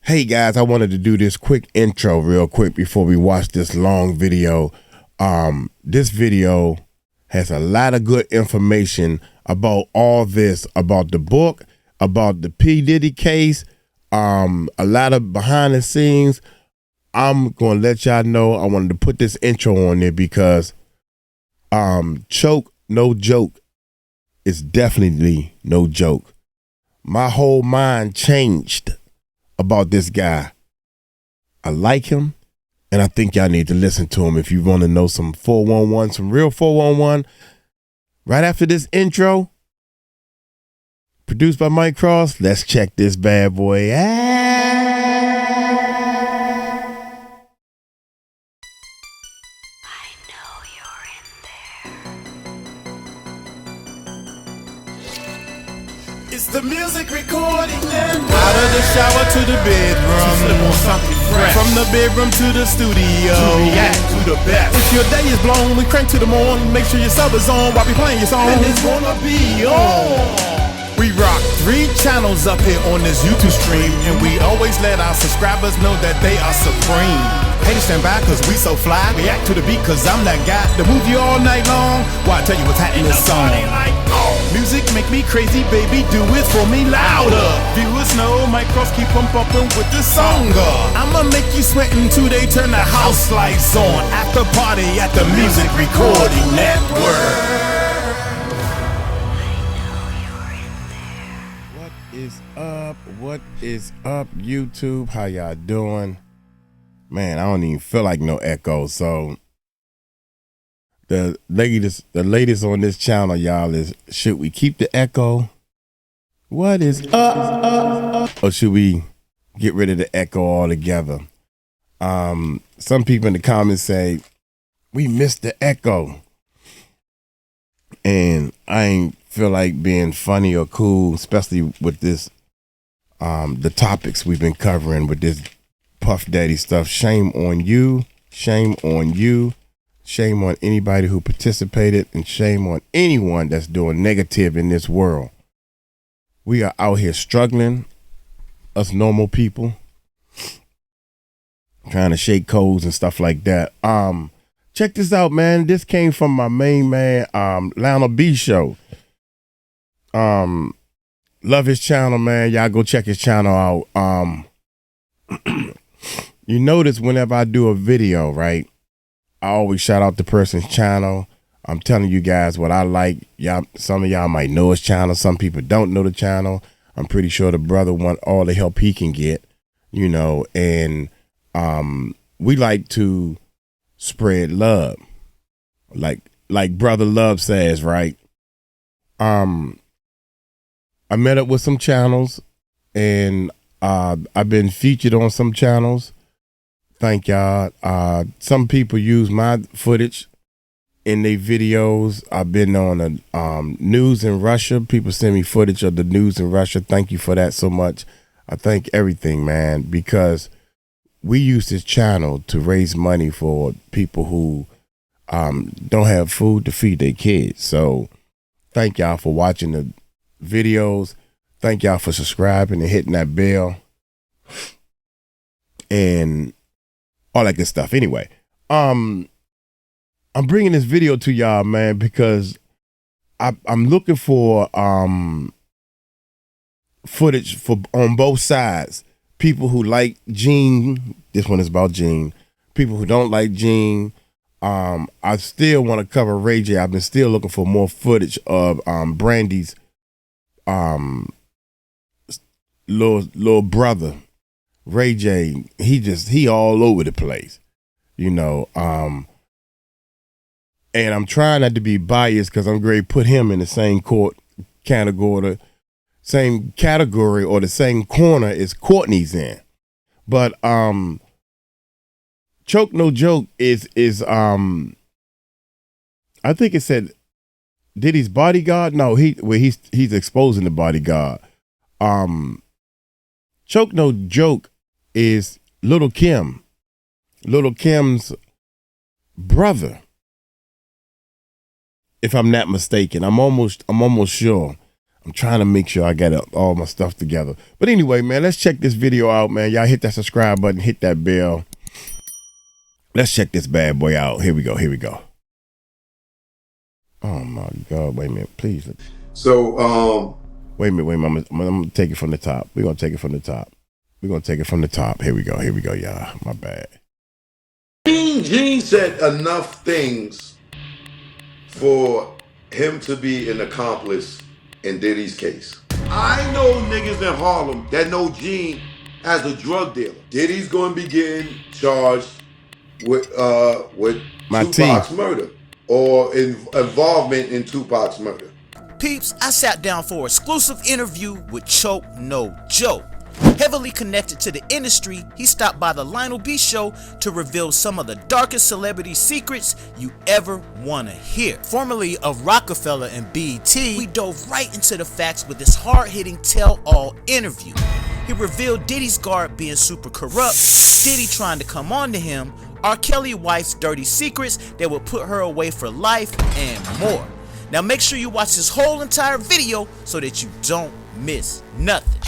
Hey guys, I wanted to do this quick intro real quick before we watch this long video. This video has a lot of good information about all this, about the book, about the P. Diddy case, a lot of behind the scenes. I'm going to let y'all know. I wanted to put this intro on there because choke, no joke. It's definitely no joke. My whole mind changed about this guy. I like him, and I think y'all need to listen to him if you want to know some 411, some real 411. Right after this intro, produced by Mike Cross, let's check this bad boy out. It's the music recording network. Out of the shower to the bedroom, slip on something fresh. From the bedroom to the studio, to react to the best. If your day is blown, we crank to the morning. Make sure your sub is on while we playing your song. And it's gonna be on. We rock 3 channels up here on this YouTube stream, and we always let our subscribers know that they are supreme. Haters stand by cause we so fly. React to the beat cause I'm that guy to move you all night long. Why I tell you what's happening in this song. Music make me crazy, baby, do it for me louder. Viewers know Mike Cross keep on bumping with the song. I'ma make you sweat until they turn the house lights on. After party at the Music Recording Network. What is up, YouTube? How y'all doing? Man, I don't even feel like no echo. So the latest on this channel, y'all, is should we keep the echo? What is up? Or should we get rid of the echo altogether? Some people in the comments say we missed the echo, and I ain't feel like being funny or cool, especially with this the topics we've been covering with this Puff Daddy stuff. Shame on you, shame on you, shame on anybody who participated, and shame on anyone that's doing negative in this world. We are out here struggling, us normal people, trying to shake codes and stuff like that. Check this out, man. This came from my main man, Lionel B show. Love his channel, man. Y'all go check his channel out. You notice whenever I do a video, right, I always shout out the person's channel. I'm telling you guys what I like. Y'all, some of y'all might know his channel. Some people don't know the channel. I'm pretty sure the brother want all the help he can get, you know, and we like to spread love. Like Brother Love says, right? I met up with some channels, and I've been featured on some channels. Thank y'all. Some people use my footage in their videos. I've been on the news in Russia. People send me footage of the news in Russia. Thank you for that so much. I thank everything, man, because we use this channel to raise money for people who don't have food to feed their kids. So thank y'all for watching the videos. Thank y'all for subscribing and hitting that bell and all that good stuff. Anyway, I'm bringing this video to y'all, man, because I'm looking for footage for on both sides. People who like Jean, this one is about Jean. People who don't like Jean. I still want to cover Ray J. I've been still looking for more footage of Brandy's little brother, Ray J. He all over the place, you know. And I'm trying not to be biased because I'm going to put him in the same category or the same corner as Courtney's in. But choke no joke is I think it said Diddy's Bodyguard. No, he's exposing the Bodyguard. Choke no joke is Little Kim's brother, if I'm not mistaken. I'm almost sure. I'm trying to make sure I got all my stuff together. But anyway, man, let's check this video out, man. Y'all hit that subscribe button, hit that bell. Let's check this bad boy out. Here we go. Here we go. Oh my God! Wait a minute, please. So, wait a minute. I'm gonna take it from the top. We're gonna take it from the top. We're gonna take it from the top. Here we go. Here we go, y'all. My bad. Jean said enough things for him to be an accomplice in Diddy's case. I know niggas in Harlem that know Jean as a drug dealer. Diddy's gonna be getting charged with Tupac's murder or involvement in Tupac's murder. Peeps, I sat down for an exclusive interview with Choke No Joe. Heavily connected to the industry, he stopped by the Lionel B show to reveal some of the darkest celebrity secrets you ever want to hear. Formerly of Rockefeller and BET, we dove right into the facts with this hard-hitting tell-all interview. He revealed Diddy's guard being super corrupt, Diddy trying to come on to him, 𝗟𝐿𝐼 wife's dirty secrets that would put her away for life, and more. Now make sure you watch this whole entire video so that you don't miss nothing.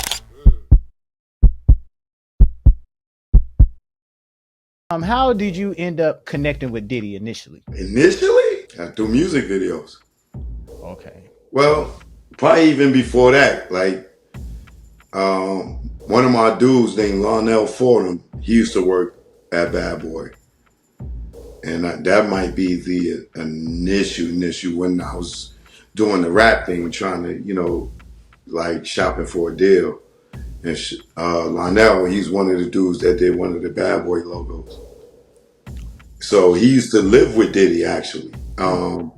How did you end up connecting with Diddy initially? Initially? Through music videos. Okay. Well, probably even before that, like, one of my dudes named Lionel Fordham, he used to work at Bad Boy. And that might be the initial when I was doing the rap thing, trying to, you know, like shopping for a deal. And Lionel, he's one of the dudes that did one of the Bad Boy logos. So he used to live with Diddy, actually. And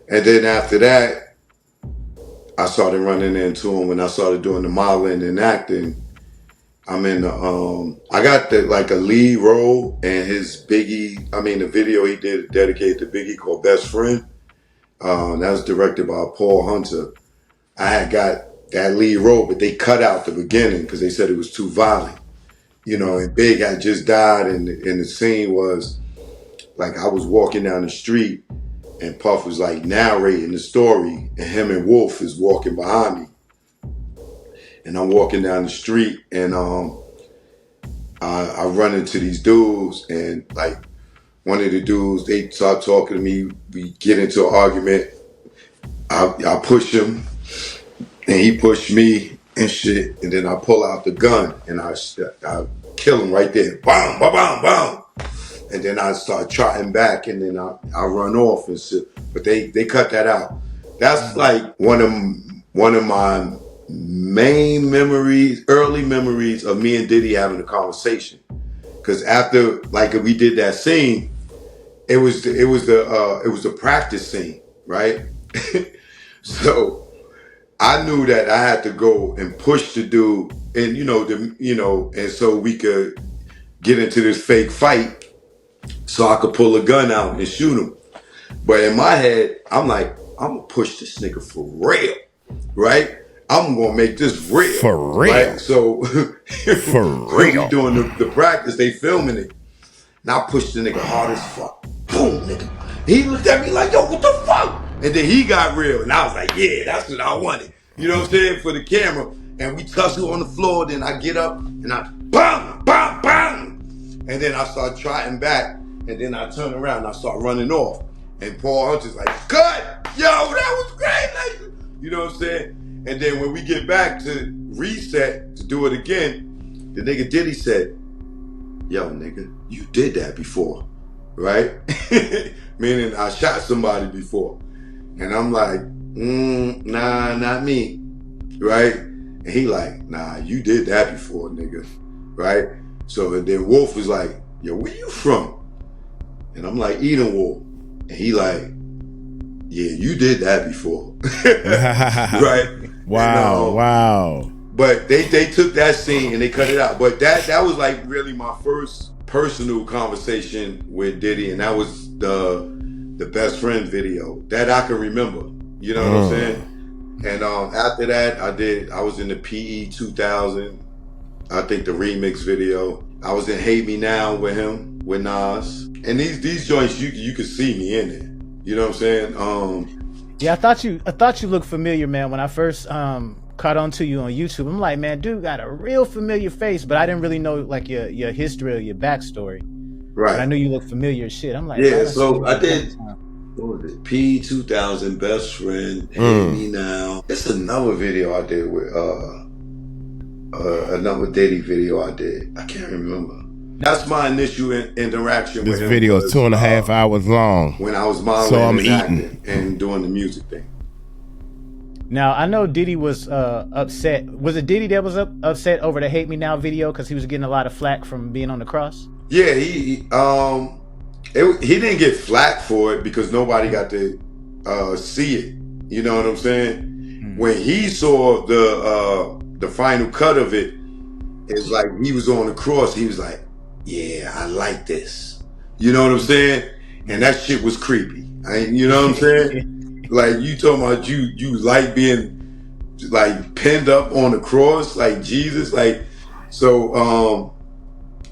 then after that, I started running into him when I started doing the modeling and acting. I'm in the, I got like a lead role in his the video he did dedicated to Biggie called Best Friend. That was directed by Paul Hunter. I had got that lead role, but they cut out the beginning because they said it was too violent. You know, and Big had just died, and the scene was like I was walking down the street and Puff was like narrating the story and him and Wolf is walking behind me. And I'm walking down the street and I run into these dudes and like one of the dudes, they start talking to me, we get into an argument. I push him and he pushed me and shit, and then I pull out the gun and I kill him right there. Bam, bam, bam, bam. And then I start trotting back and then I run off and shit. But they cut that out. That's like one of my main memories, early memories of me and Diddy having a conversation. Cause after like we did that scene, it was the practice scene, right? So I knew that I had to go and push the dude, and and so we could get into this fake fight, so I could pull a gun out and shoot him. But in my head, I'm like, I'm gonna push this nigga for real, right? I'm gonna make this real, for real. Right? So for real, we doing the practice, they filming it. Now I pushed the nigga hard as fuck. Boom, nigga. He looked at me like, yo, what the fuck? And then he got real, and I was like, yeah, that's what I wanted. You know what I'm saying? For the camera. And we tussle on the floor, then I get up, and I bam, bam, bam. And then I start trotting back, and then I turn around, and I start running off. And Paul Hunter's like, cut! Yo, that was great! Like, you know what I'm saying? And then when we get back to reset, to do it again, the nigga Diddy said, yo, nigga, you did that before, right? Meaning I shot somebody before. And I'm like, nah, not me, right? And he like, nah, you did that before, nigga, right? So then Wolf was like, yo, where you from? And I'm like, Edenwald. And he like, yeah, you did that before, right? Wow, and, wow. But they took that scene and they cut it out. But that was like really my first personal conversation with Diddy, and that was the Best Friend video that I can remember. You know what I'm saying? And after that, I was in the PE 2000. I think the remix video. I was in Hate Me Now with him, with Nas. And these joints, you could see me in it. You know what I'm saying? Yeah, I thought you looked familiar, man. When I first caught on to you on YouTube, I'm like, man, dude got a real familiar face, but I didn't really know like your history or your backstory. Right. But I knew you looked familiar as shit. I'm like, yeah. So I did. What was it? P2000, best friend. Hate me now. It's another video I did with another Diddy video I did. I can't remember. That's my initial interaction with him. This video is 2.5 hours long. When I was modeling so I'm and eating acting and doing the music thing. Now I know Diddy was upset. Was it Diddy that was upset over the "Hate Me Now" video because he was getting a lot of flack from being on the cross? Yeah, he didn't get flack for it because nobody got to see it. You know what I'm saying? Mm-hmm. When he saw the final cut of it, it's like he was on the cross. He was like, "Yeah, I like this." You know what I'm saying? And that shit was creepy. You know what I'm saying? Like you talking about you like being like pinned up on the cross like Jesus, like so.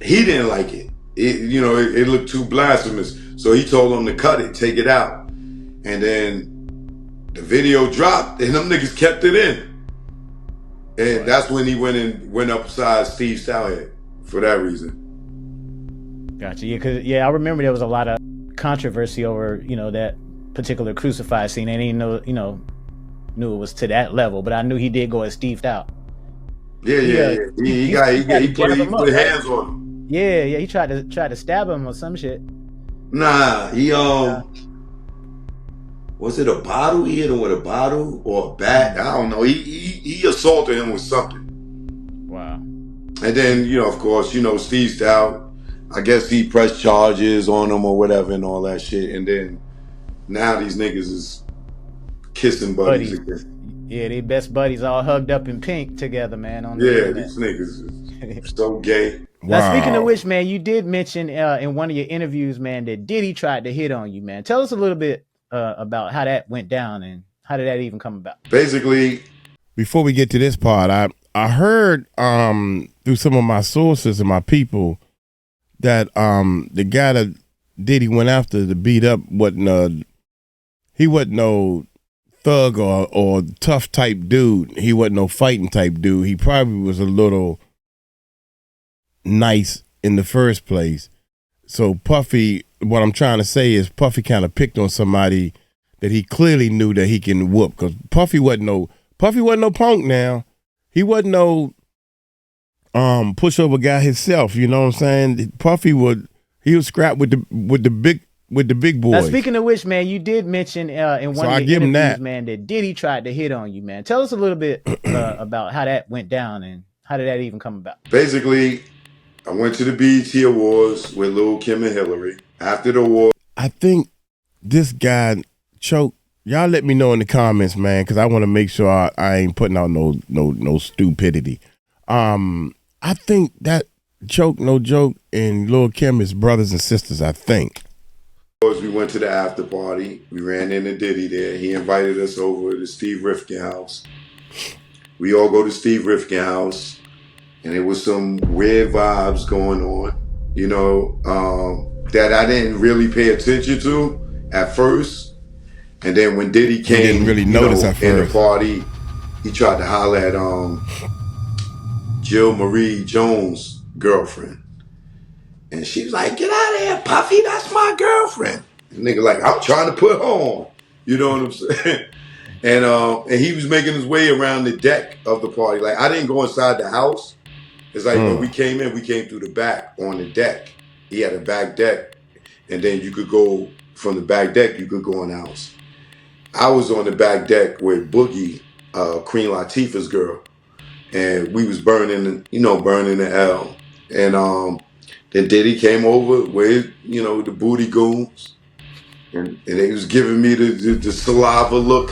He didn't like it. It looked too blasphemous. So he told him to cut it, take it out. And then the video dropped and them niggas kept it in. And that's when he went upside Steve Stallhead for that reason. Gotcha. Yeah, I remember there was a lot of controversy over, that particular crucified scene. I didn't knew it was to that level, but I knew he did go as Steved out. Yeah. He put hands on him. Yeah, he tried to stab him or some shit. Nah, he was it a bottle? He hit him with a bottle or a bat? I don't know. He assaulted him with something. Wow. And then of course, Steve's out. I guess he pressed charges on him or whatever and all that shit. And then now these niggas is kissing buddies again. Yeah, they best buddies all hugged up in pink together, man. These niggas is so gay. Wow. Now, speaking of which, man, you did mention in one of your interviews, man, that Diddy tried to hit on you, man. Tell us a little bit about how that went down and how did that even come about? Basically, before we get to this part, I heard through some of my sources and my people that the guy that Diddy went after to beat up wasn't no thug or tough type dude. He wasn't no fighting type dude. He probably was a little nice in the first place. So Puffy, what I'm trying to say is Puffy kind of picked on somebody that he clearly knew that he can whoop, because Puffy wasn't no punk now. He wasn't no pushover guy himself, you know what I'm saying? Puffy would scrap with the big boys. Now, speaking of which, man, you did mention in one of your interviews, man, that Diddy tried to hit on you, man. Tell us a little bit about how that went down and how did that even come about? Basically, I went to the BET Awards with Lil' Kim and Hillary. After the award, I think this guy choked. Y'all let me know in the comments, man, because I want to make sure I ain't putting out no stupidity. I think that Choke No Joke and Lil' Kim is brothers and sisters, I think. We went to the after party. We ran into Diddy there. He invited us over to Steve Rifkin house. We all go to Steve Rifkin house. And there was some weird vibes going on, that I didn't really pay attention to at first. And then when Diddy came, didn't really notice at first. In the party, he tried to holler at Jill Marie Jones' girlfriend. And she was like, "Get out of here, Puffy, that's my girlfriend." And nigga like, "I'm trying to put her on." You know what I'm saying? And he was making his way around the deck of the party. Like, I didn't go inside the house. It's like when we came through the back on the deck. He had a back deck. And then you could go from the back deck, you could go in the house. I was on the back deck with Boogie, Queen Latifah's girl. And we was burning the L. And then Diddy came over with, the booty goons. And he was giving me the saliva look.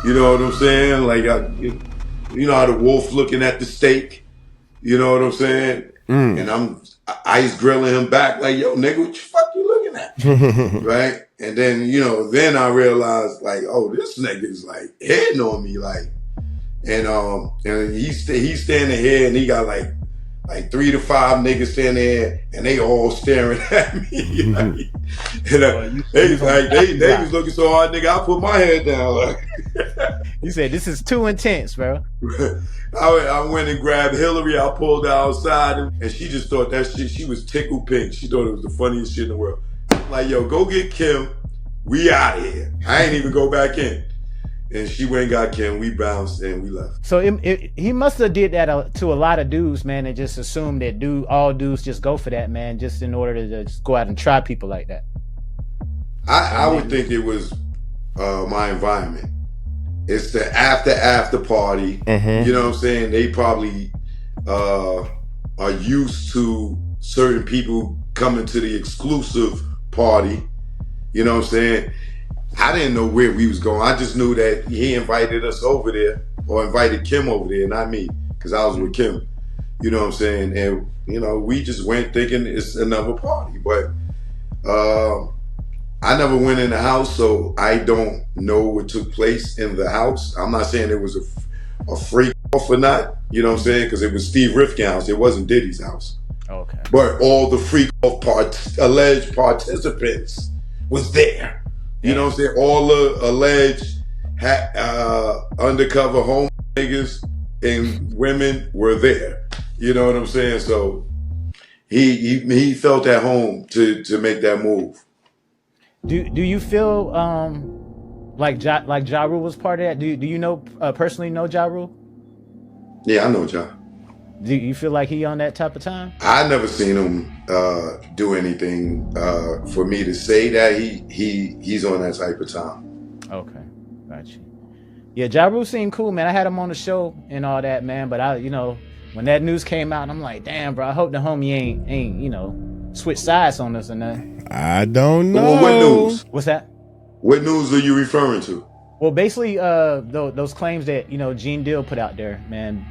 You know what I'm saying? Like, you know how the wolf looking at the steak? You know what I'm saying? And I'm ice grilling him back like, "Yo, nigga, what the fuck you looking at?" Right? And then, then I realized like, oh, this nigga's like hitting on me, like, and he's standing here and he got like like 3 to 5 niggas standing there, and they all staring at me. They was looking so hard, nigga. I put my head down. Like, you said this is too intense, bro. I went and grabbed Hillary. I pulled her outside, and she just thought that shit. She was tickled pink. She thought it was the funniest shit in the world. Like, yo, go get Kim. We out of here. I ain't even go back in. And she went and got Kim. We bounced and we left. So he must have did that to a lot of dudes, man, and just assumed that all dudes just go for that, man, just in order to just go out and try people like that. I would think it was my environment. It's the after party. Mm-hmm. You know what I'm saying? They probably are used to certain people coming to the exclusive party. You know what I'm saying? I didn't know where we was going. I just knew that he invited us over there, or invited Kim over there, not me, because I was with Kim. You know what I'm saying? And, you know, we just went thinking it's another party. But I never went in the house, so I don't know what took place in the house. I'm not saying it was a freak off or not, you know what I'm saying? Because it was Steve Rifkin's house. It wasn't Diddy's house. Okay. But all the freak off alleged participants was there. You know what I'm saying? All the alleged undercover home niggas and women were there. You know what I'm saying? So he felt at home to make that move. Do you feel like Ja Rule was part of that? Do you know personally know Ja Rule? Yeah, I know Ja. Do you feel like he on that type of time? I never seen him do anything for me to say that he's on that type of time. Okay, got you. Yeah, Ja Rule seemed cool, man. I had him on the show and all that, man. But when that news came out, I'm like, damn, bro. I hope the homie ain't switch sides on us or nothing. I don't know. Well, what news? What's that? What news are you referring to? Well, basically, those claims that Jean Deal put out there, man,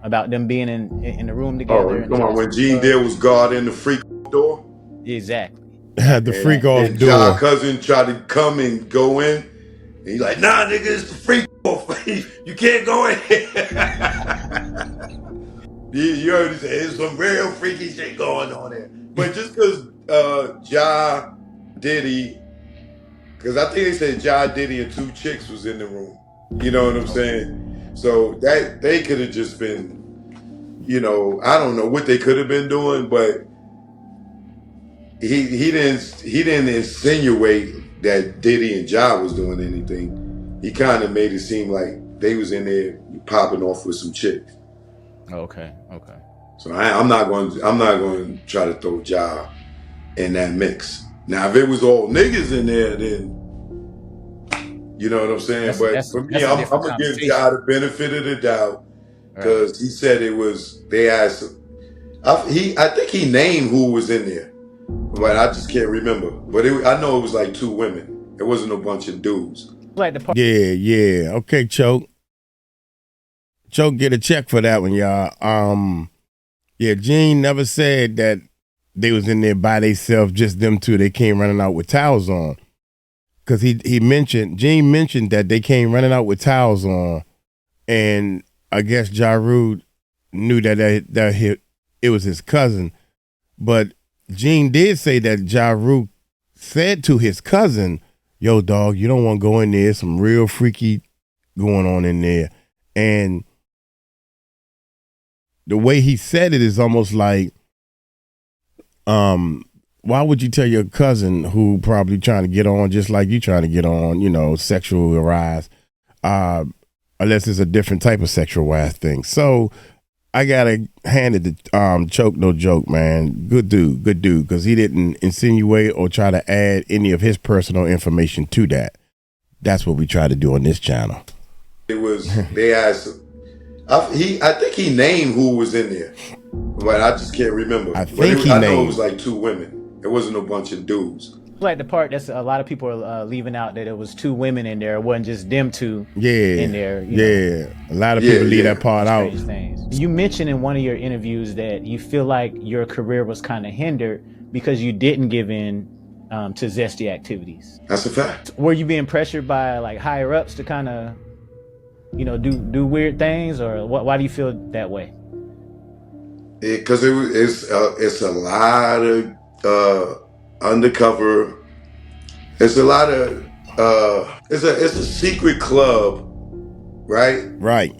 about them being in the room together. Oh, come on! When Jean Deal was guarding the freak door. Exactly. The freak off and door. John's cousin tried to come and go in. And he's like, nah, nigga, it's the freak off. You can't go in. You heard him say, there's some real freaky shit going on there. But just because Ja, Diddy. Because I think they said Ja, Diddy, and 2 chicks was in the room. You know what I'm saying? So that they could have just been, I don't know what they could have been doing, but he didn't insinuate that Diddy and Ja was doing anything. He kind of made it seem like they was in there popping off with some chicks. Okay. So I'm not going to try to throw Ja in that mix. Now, if it was all niggas in there, then you know what I'm saying. But for me, I'm gonna give Ja the benefit of the doubt because he said it was. They asked. I think he named who was in there, but I just can't remember. But I know it was like 2 women. It wasn't a bunch of dudes. Yeah. Okay, Choke, get a check for that one, y'all. Yeah, Jean never said that they was in there by themselves, just them 2. They came running out with towels on. Because Jean mentioned that they came running out with towels on. And I guess Ja Rule knew that it was his cousin. But Jean did say that Ja Rule said to his cousin, yo, dog, you don't want to go in there. Some real freaky going on in there. And the way he said it is almost like, why would you tell your cousin who probably trying to get on just like you trying to get on, sexual arise, unless it's a different type of sexual arise thing. So I gotta hand it to Choke No Joke, man. Good dude, because he didn't insinuate or try to add any of his personal information to that. That's what we try to do on this channel. It was, they asked, I think he named who was in there, but I just can't remember. I know it was like 2 women. It wasn't a bunch of dudes. Like the part that's a lot of people are leaving out, that it was 2 women in there. It wasn't just them 2 in there. A lot of people leave that part out. Things. You mentioned in one of your interviews that you feel like your career was kind of hindered because you didn't give in to zesty activities. That's a fact. Were you being pressured by like higher ups to kind of, do weird things, or why do you feel that way? Because it's a lot of undercover. It's a lot of it's a secret club, right? Right.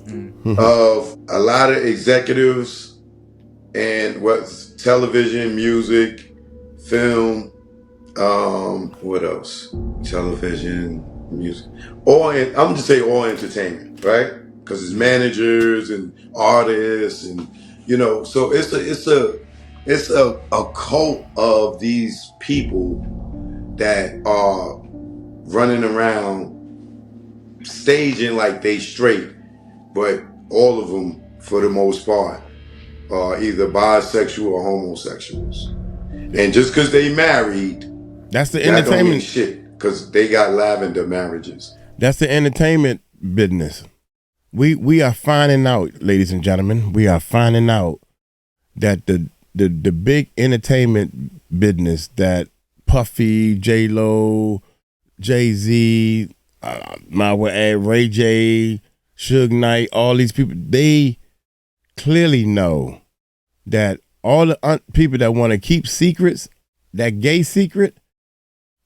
Of a lot of executives and what's television, music, film, what else? Television, music, I'm just say all entertainment, right? Because it's managers and artists, and so it's a cult of these people that are running around staging like they straight, but all of them, for the most part, are either bisexual or homosexuals. And just because they married, that's the that don't mean entertainment shit, because they got lavender marriages. That's the entertainment business. We are finding out, ladies and gentlemen, we are finding out that the big entertainment business that Puffy, J-Lo, Jay-Z, my would add Ray J, Suge Knight, all these people, they clearly know that all the people that want to keep secrets, that gay secret,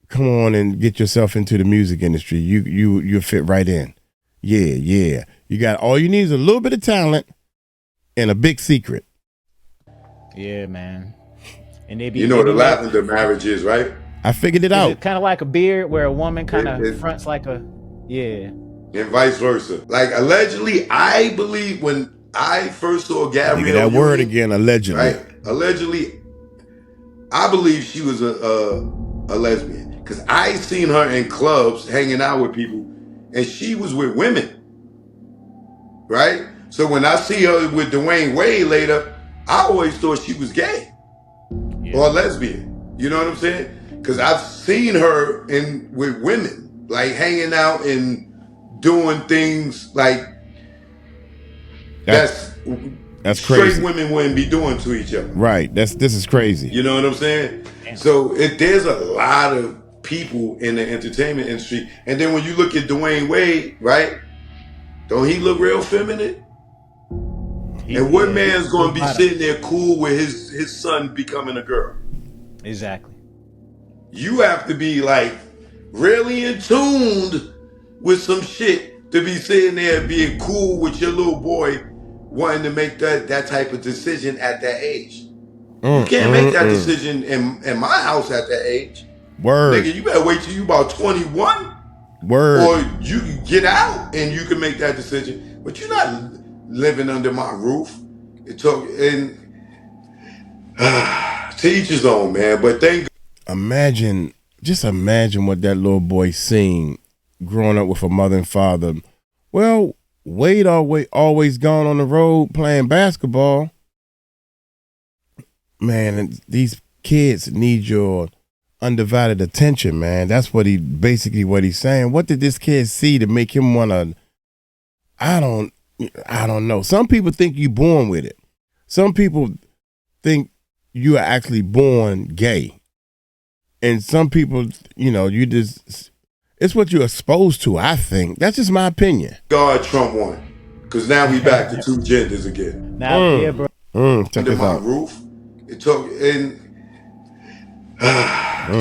come on and get yourself into the music industry. You fit right in. Yeah. You got all you need is a little bit of talent and a big secret. Yeah, man. And they be You know what a lavender marriage is, right? I figured it out. Kind of like a beard where a woman kind of fronts like a, yeah. And vice versa. Like allegedly, I believe when I first saw Gabrielle that Union, word again, allegedly. Right? Allegedly, I believe she was a lesbian. Because I seen her in clubs hanging out with people, and she was with women. Right? So when I see her with Dwayne Wade later, I always thought she was gay or lesbian. You know what I'm saying? Because I've seen her with women, like hanging out and doing things like that's crazy. Straight women wouldn't be doing to each other. Right. This is crazy. You know what I'm saying? Damn. So there's a lot of people in the entertainment industry, and then when you look at Dwayne Wade, right? Don't he look real feminine? And what man's going to be sitting there cool with his son becoming a girl? Exactly. You have to be like really in tuned with some shit to be sitting there being cool with your little boy wanting to make that type of decision at that age. You can't make that decision in my house at that age. Word. Nigga, you better wait till you about 21. Word. Or you can get out and you can make that decision. But you're not living under my roof. To each his own, man. But just imagine what that little boy seen growing up with a mother and father. Well, Wade always gone on the road playing basketball. Man, and these kids need your undivided attention, man. That's what he's saying. What did this kid see to make him wanna? I don't know. Some people think you're born with it. Some people think you are actually born gay. And some people, it's what you're exposed to, I think. That's just my opinion. God, Trump won. Because now we back to two genders again. Now, yeah, bro. Under my roof. To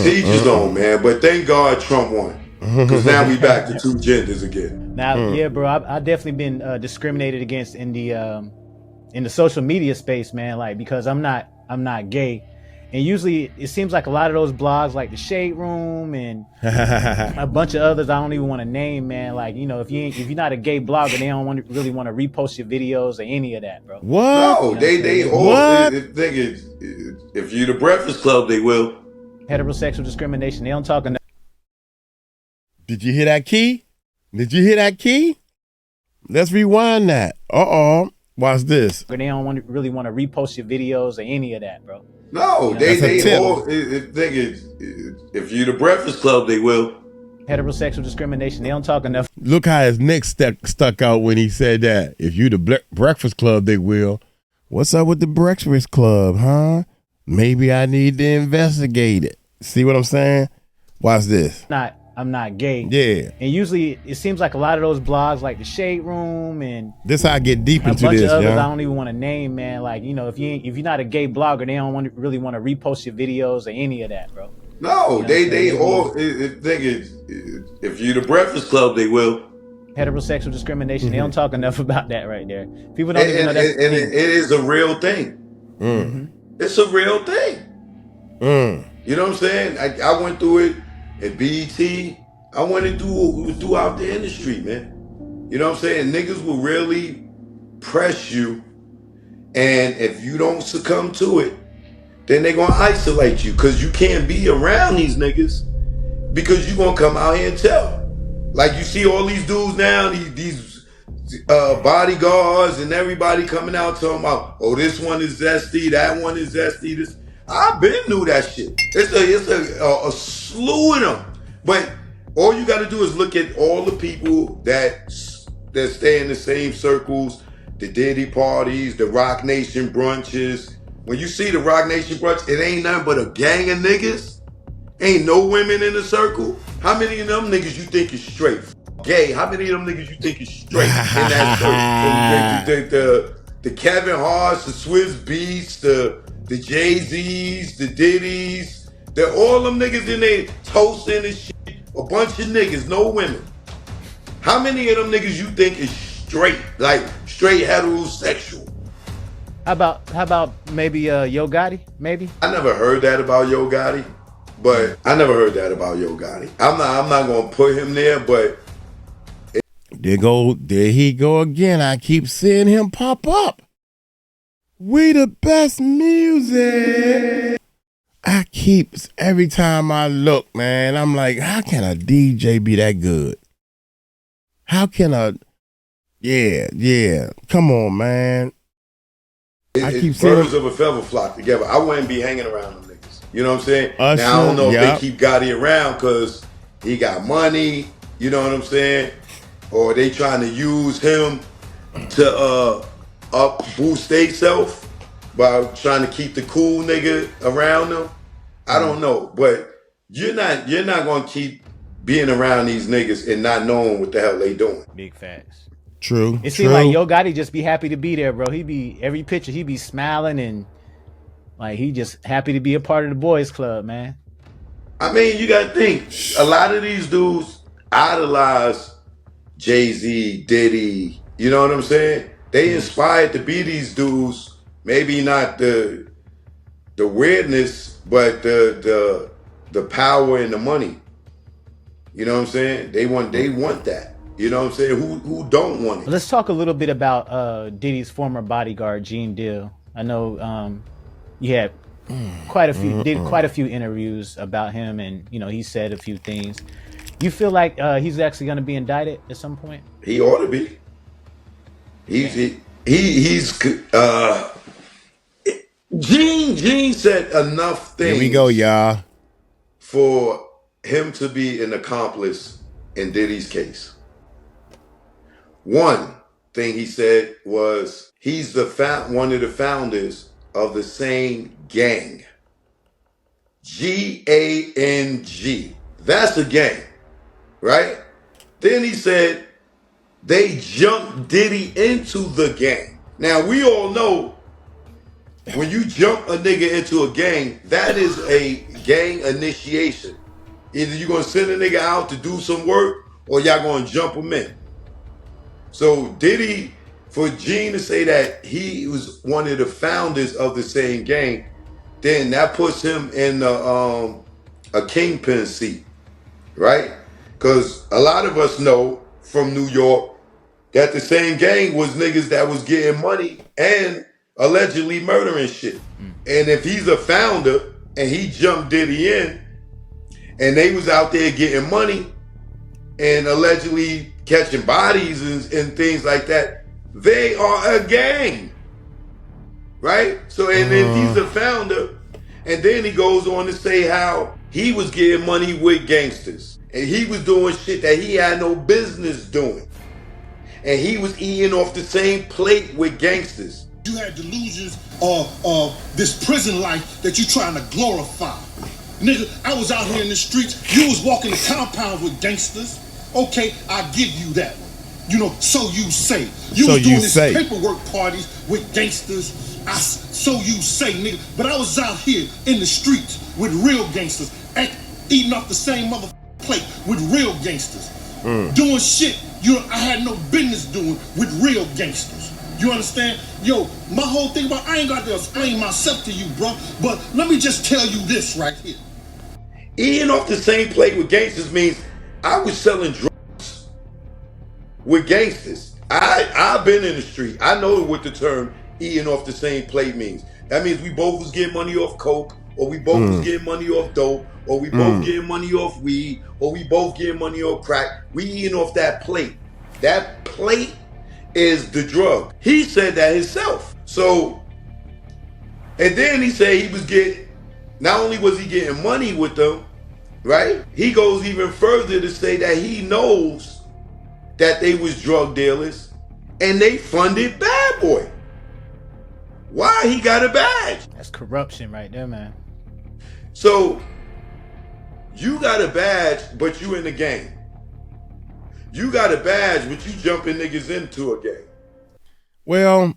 each his own, man. But thank God Trump won. Because now we back to two genders again. Now, yeah, bro. I definitely been discriminated against in the social media space, man. Like, because I'm not gay, and usually it seems like a lot of those blogs, like the Shade Room and a bunch of others I don't even want to name, man. Like, if you're not a gay blogger, they don't really want to repost your videos or any of that, bro. What? No, they all. What? If you're the Breakfast Club, they will. Heterosexual discrimination. They don't talk enough. Did you hear that key? Let's rewind that. Watch this. But they don't really want to repost your videos or any of that, bro. No, they all. If you're the Breakfast Club, they will. Heterosexual discrimination. They don't talk enough. Look how his neck stuck out when he said that. If you the Breakfast Club, they will. What's up with the Breakfast Club, huh? Maybe I need to investigate it. See what I'm saying? Watch this. not gay. Yeah. And usually it seems like a lot of those blogs, like the Shade Room and this how I get deep into a bunch this, of others yeah. I don't even want to name, man. Like, you know, if you're not a gay blogger, they don't really want to repost your videos or any of that, bro. No, You know they all if you're the Breakfast Club, they will. Heterosexual discrimination. They don't talk enough about that right there. People don't even know that. And it is a real thing. It's a real thing. You know what I'm saying? I went through it at BET. I went throughout the industry, man. You know what I'm saying? Niggas will really press you, and if you don't succumb to it, then they're gonna isolate you, because you can't be around these niggas, because you gonna come out here and tell. Like, you see all these dudes now, these bodyguards and everybody coming out talking about, oh, this one is zesty, that one is zesty. This, I've been knew that shit. It's a slew of them. But all you got to do is look at all the people that stay in the same circles, the Diddy parties, the Rock Nation brunches. When you see the Rock Nation brunch, it ain't nothing but a gang of niggas. Ain't no women in the circle. How many of them niggas you think is straight? Gay. How many of them niggas you think is straight in that circle? The Kevin Harts, the Swiss Beats, the Jay-Z's, the Diddy's. They're all them niggas in there toasting and shit. A bunch of niggas, no women. How many of them niggas you think is straight? Like straight heterosexual? How about maybe Yo Gotti? Maybe? I never heard that about Yo Gotti. But I never heard that about Yo Gotti. I'm not gonna put him there, but there he go again. I keep seeing him pop up. We the best music. Every time I look, man, I'm like, how can a DJ be that good? How can yeah, come on, man. I keep seeing birds of a feather flock together. I wouldn't be hanging around them niggas. You know what I'm saying? Now, I don't know if they keep Gotti around because he got money, you know what I'm saying? Or they trying to use him to boost themselves by trying to keep the cool nigga around them. I don't know, but you're not gonna keep being around these niggas and not knowing what the hell they doing. Big facts. True. It seems like Yo Gotti just be happy to be there, bro. Every picture he be smiling and like he just happy to be a part of the boys club, man. I mean, you gotta think, a lot of these dudes idolize Jay-Z, Diddy, you know what I'm saying? They inspired to be these dudes, maybe not the weirdness, but the power and the money. You know what I'm saying? They want that. You know what I'm saying? Who don't want it? Let's talk a little bit about Diddy's former bodyguard, Jean Dill. I know you had did quite a few interviews about him, and you know he said a few things. You feel like he's actually going to be indicted at some point? He ought to be. He's Jean said enough things. Here we go, y'all. For him to be an accomplice in Diddy's case. One thing he said was he's one of the founders of the same gang. G-A-N-G. That's a gang, right? Then he said they jumped Diddy into the gang. Now, we all know when you jump a nigga into a gang, that is a gang initiation. Either you're going to send a nigga out to do some work or y'all going to jump him in. So Diddy, for Jean to say that he was one of the founders of the same gang, then that puts him in a kingpin seat, right? Because a lot of us know from New York that the same gang was niggas that was getting money and allegedly murdering shit. And if he's a founder and he jumped Diddy in and they was out there getting money and allegedly catching bodies and things like that, they are a gang, right? So, and then he's the founder, and then he goes on to say how he was getting money with gangsters, and he was doing shit that he had no business doing, and he was eating off the same plate with gangsters. You had delusions of this prison life that you're trying to glorify. Nigga, I was out here in the streets. You was walking the compound with gangsters. Okay, I give you that one. You know, so you say. You was doing this paperwork parties with gangsters. So you say, nigga. But I was out here in the streets with real gangsters, eating off the same motherfucking plate with real gangsters. Doing shit I had no business doing with real gangsters. You understand? Yo, my whole thing about, I ain't got to explain myself to you, bro. But let me just tell you this right here. Eating off the same plate with gangsters means I was selling drugs with gangsters. I've been in the street. I know what the term eating off the same plate means. That means we both was getting money off coke, or we both was getting money off dope, or we both getting money off weed, or we both getting money off crack. We eating off that plate. That plate is the drug. He said that himself. So, and then he said he was getting, not only was he getting money with them, right? He goes even further to say that he knows that they was drug dealers and they funded Bad Boy. Why he got a badge? That's corruption right there, man. So, you got a badge, but you in the game. You got a badge, but you jumping niggas into a game. Well,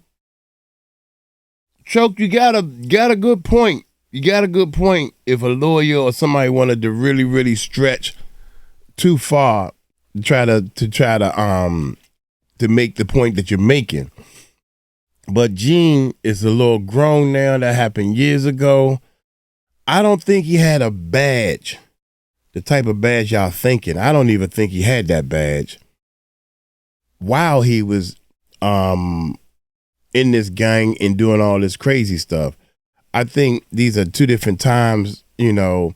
Choke, you got a good point. You got a good point. If a lawyer or somebody wanted to really, really stretch too far to try to make the point that you're making. But Jean is a little grown now. That happened years ago. I don't think he had a badge. The type of badge y'all thinking. I don't even think he had that badge while he was in this gang and doing all this crazy stuff. I think these are two different times. You know,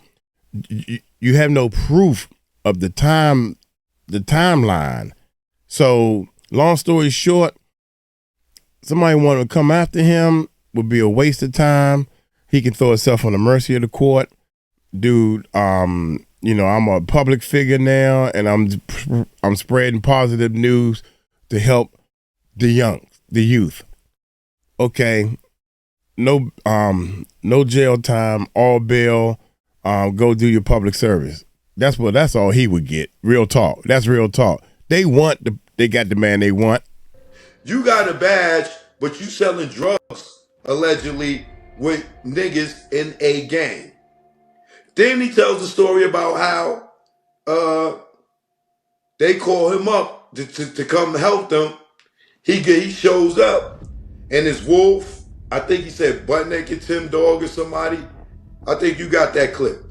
you have no proof of the timeline. So long story short, somebody wanting to come after him would be a waste of time. He can throw himself on the mercy of the court. Dude, you know, I'm a public figure now, and I'm spreading positive news to help the youth. Okay, no jail time, all bail. Go do your public service. That's all he would get. Real talk. That's real talk. They got the man they want. You got a badge, but you selling drugs allegedly with niggas in a gang. Then he tells the story about how they call him up to come help them. He shows up, and his wolf, I think he said butt naked Tim Dog or somebody. I think you got that clip.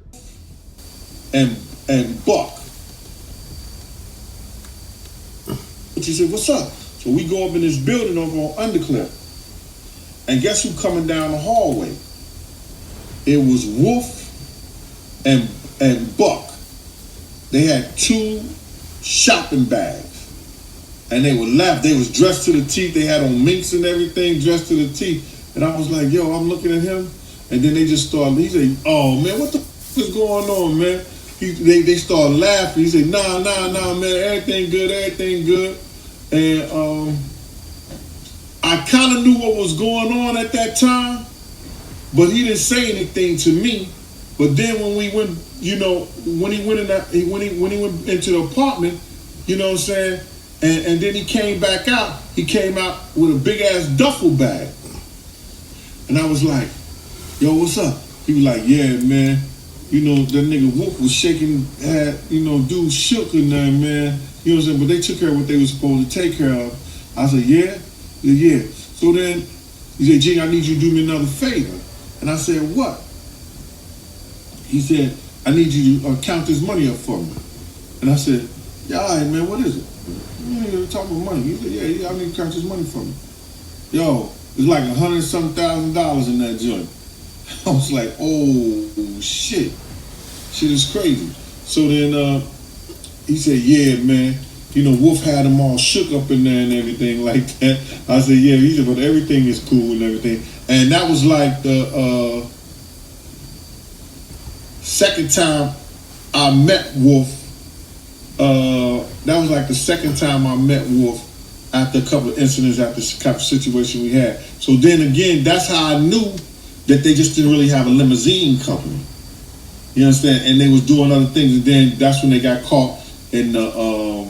And Buck. But he said, what's up? So we go up in this building over on Undercliff. And guess who coming down the hallway? It was Wolf and Buck. They had 2 shopping bags. And they were left. They was dressed to the teeth. They had on minks and everything, dressed to the teeth. And I was like, yo, I'm looking at him. And then they just started, he said, oh man, what the f is going on, man? They started laughing. He said, nah, man, everything good. And I kind of knew what was going on at that time, but he didn't say anything to me. But then when we went, you know, when he went into the apartment, you know what I'm saying, and then he came back out. He came out with a big ass duffel bag, and I was like, "Yo, what's up?" He was like, "Yeah, man. You know that nigga Wolf was shaking, dude shook and that, man. You know what I'm saying? But they took care of what they were supposed to take care of." I said, yeah. So then he said, Gene, I need you to do me another favor. And I said, what? He said, I need you to count this money up for me. And I said, yeah, all right, man, what is it? You talking about money? He said, yeah, I need to count this money for me. Yo, it's like $100,000 in that joint. I was like, oh, shit. Shit is crazy. So then he said, yeah, man. You know, Wolf had them all shook up in there and everything like that. I said, yeah, he said, but everything is cool and everything. And that was like the second time I met Wolf. That was like the second time I met Wolf after a couple of incidents, after the kind of situation we had. So then again, that's how I knew that they just didn't really have a limousine company. You understand? And they was doing other things, and then that's when they got caught in the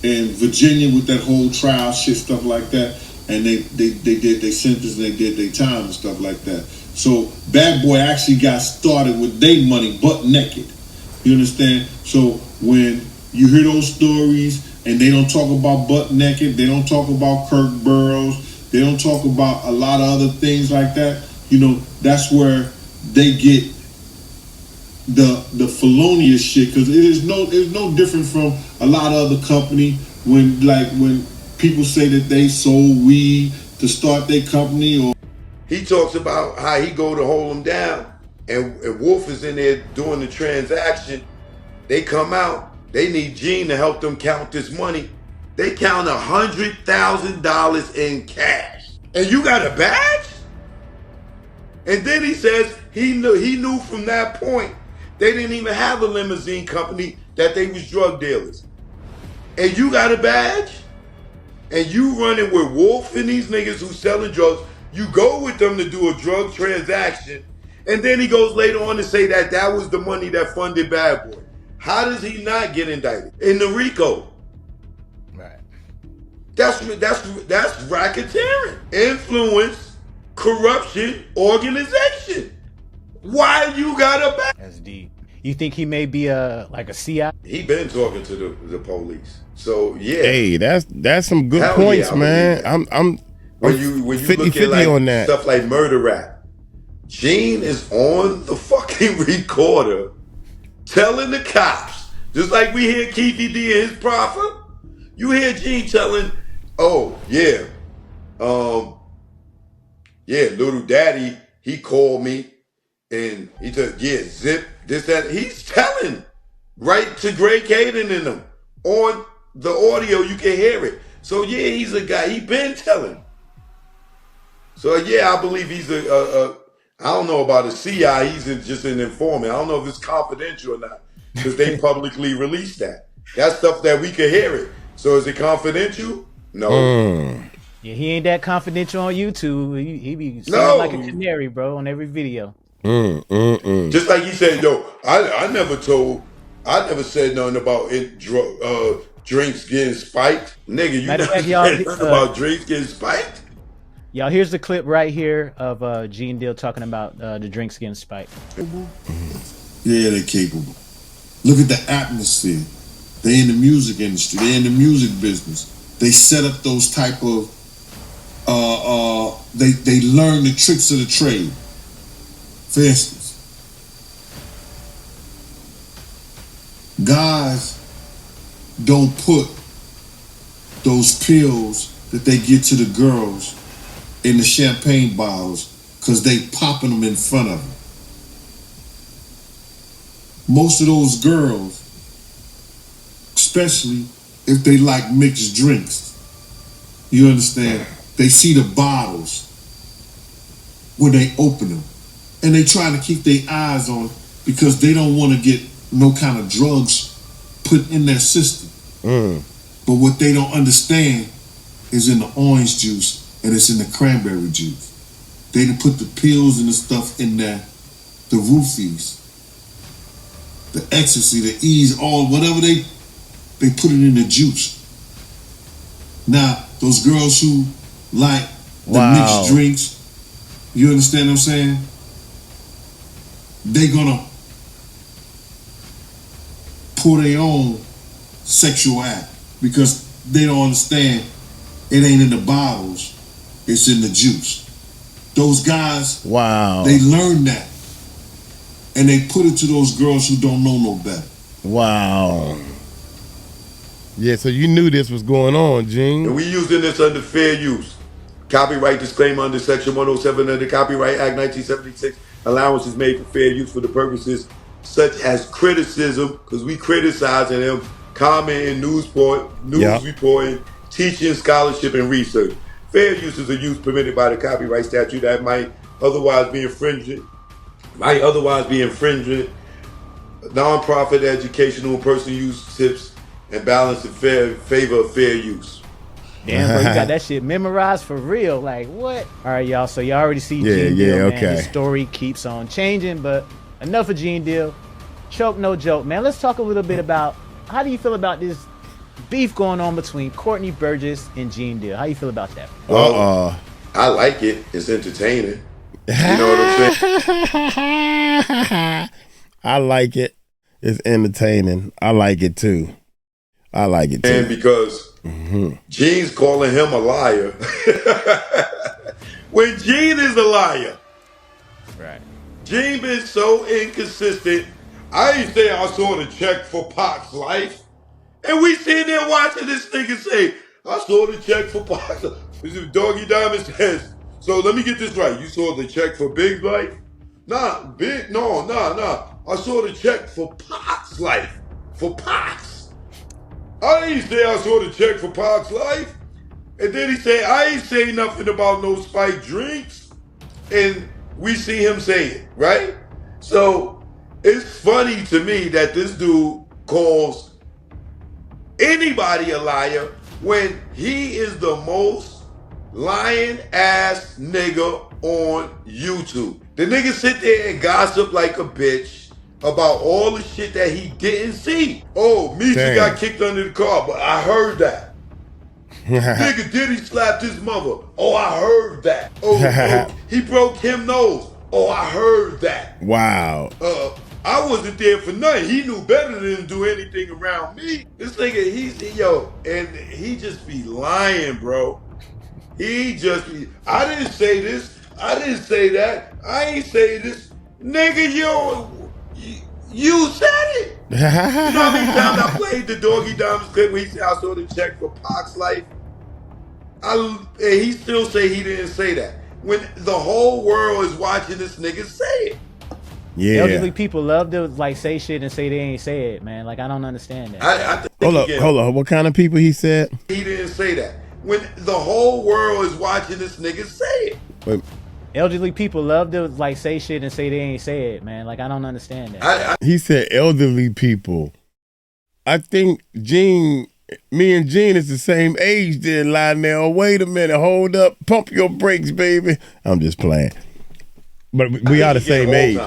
in Virginia with that whole trial shit, stuff like that. And they did their sentence and they did their time and stuff like that. So Bad Boy actually got started with their money butt naked. You understand? So when you hear those stories and they don't talk about butt naked, they don't talk about Kirk Burroughs, they don't talk about a lot of other things like that, you know, that's where they get the felonious shit, because it's no different from a lot of other company when people say that they sold weed to start their company. Or he talks about how he go to hold him down, and Wolf is in there doing the transaction. They come out, they need Jean to help them count this money. They count $100,000 in cash, and you got a badge. And then he says he knew from that point they didn't even have a limousine company, that they was drug dealers. And you got a badge? And you running with Wolf and these niggas who selling drugs. You go with them to do a drug transaction. And then he goes later on to say that that was the money that funded Bad Boy. How does he not get indicted? In the RICO. Right. That's racketeering. Influence, corruption, organization. Why you got a badge? That's deep. You think he may be like a CI? He been talking to the police. So yeah. Hey, that's some good Hell points, yeah, man. I'm when you 50, look at like on that stuff like murder rap, Jean is on the fucking recorder telling the cops, just like we hear Keefee D and his prophet. You hear Jean telling, oh yeah, little daddy, he called me and he said, yeah, zip this, that. He's telling right to *𝐘𝐿 and them on the audio. You can hear it. So yeah, he's a guy. He been telling. So yeah, I believe he's I don't know about a CI. He's just an informant. I don't know if it's confidential or not, because they publicly released that. That's stuff that we can hear it. So is it confidential? No. Yeah, he ain't that confidential on YouTube. He be sounding like a canary, bro, on every video. Just like he said, yo, I never said nothing about drinks getting spiked. Nigga, you never said nothing about drinks getting spiked? Y'all, here's the clip right here of G and Dill talking about the drinks getting spiked. Yeah, they're capable. Look at the atmosphere. They in the music industry. They in the music business. They set up those type of they learn the tricks of the trade. For instance, guys don't put those pills that they get to the girls in the champagne bottles because they popping them in front of them. Most of those girls, especially if they like mixed drinks, you understand, they see the bottles when they open them. And they try to keep their eyes on it because they don't want to get no kind of drugs put in their system. But what they don't understand is in the orange juice and it's in the cranberry juice. They done put the pills and the stuff in there, the roofies, the ecstasy, the E's, all whatever they put it in the juice. Now, those girls who like the mixed drinks, you understand what I'm saying? They gonna pull their own sexual act because they don't understand it ain't in the bottles, it's in the juice. Those guys, they learn that and they put it to those girls who don't know no better. Wow. Yeah, so you knew this was going on, Gene. And we using this under fair use. Copyright disclaimer under Section 107 of the Copyright Act 1976. Allowance is made for fair use for the purposes such as criticism, because we criticizing them, commenting, news reporting, teaching, scholarship, and research. Fair use is a use permitted by the copyright statute that might otherwise be infringing, non-profit, educational, and personal use tips and balance in favor of fair use. Damn, bro, you got that shit memorized for real. Like, what? All right, y'all. So y'all already see Gene Deal, man. Okay. His story keeps on changing, but enough of Gene Deal. Choke, no joke, man. Let's talk a little bit about how do you feel about this beef going on between Courtney Burgess and Gene Deal? How you feel about that? Well, I like it. It's entertaining. You know what I'm saying? I like it. It's entertaining. I like it too. I like it too. And because Gene's calling him a liar. When Gene is a liar. Right. Gene been so inconsistent. I ain't say I saw the check for Pac's life. And we sitting there watching this nigga say, I saw the check for Pac's life. Doggy Diamond says, so let me get this right. You saw the check for Big's life? Nah. I saw the check for Pac's life. For Pac's. I ain't say I saw the check for Pac's life. And then he say, I ain't say nothing about no spiked drinks. And we see him say it, right? So it's funny to me that this dude calls anybody a liar when he is the most lying ass nigga on YouTube. The nigga sit there and gossip like a bitch about all the shit that he didn't see. Oh, Misha got kicked under the car, but I heard that. Nigga Diddy slapped his mother. Oh, I heard that. Oh, he broke him nose. Oh, I heard that. Wow. I wasn't there for nothing. He knew better than to do anything around me. This nigga, and he just be lying, bro. He just be, I didn't say this. I didn't say that. I ain't say this. Nigga, you said it. You know how many times I played the Doggy Diamonds clip when he said I saw the check for Pac's life? And he still say he didn't say that. When the whole world is watching this nigga say it. Yeah. Elderly people love to like say shit and say they ain't say it, man. Like, I don't understand that. Hold up. What kind of people he said? He didn't say that. When the whole world is watching this nigga say it. Wait. Elderly people love to like say shit and say they ain't say it, man. Like, I don't understand that. He said elderly people. I think me and Gene is the same age there, Lionel. Wait a minute. Hold up. Pump your brakes, baby. I'm just playing. But we are the same age.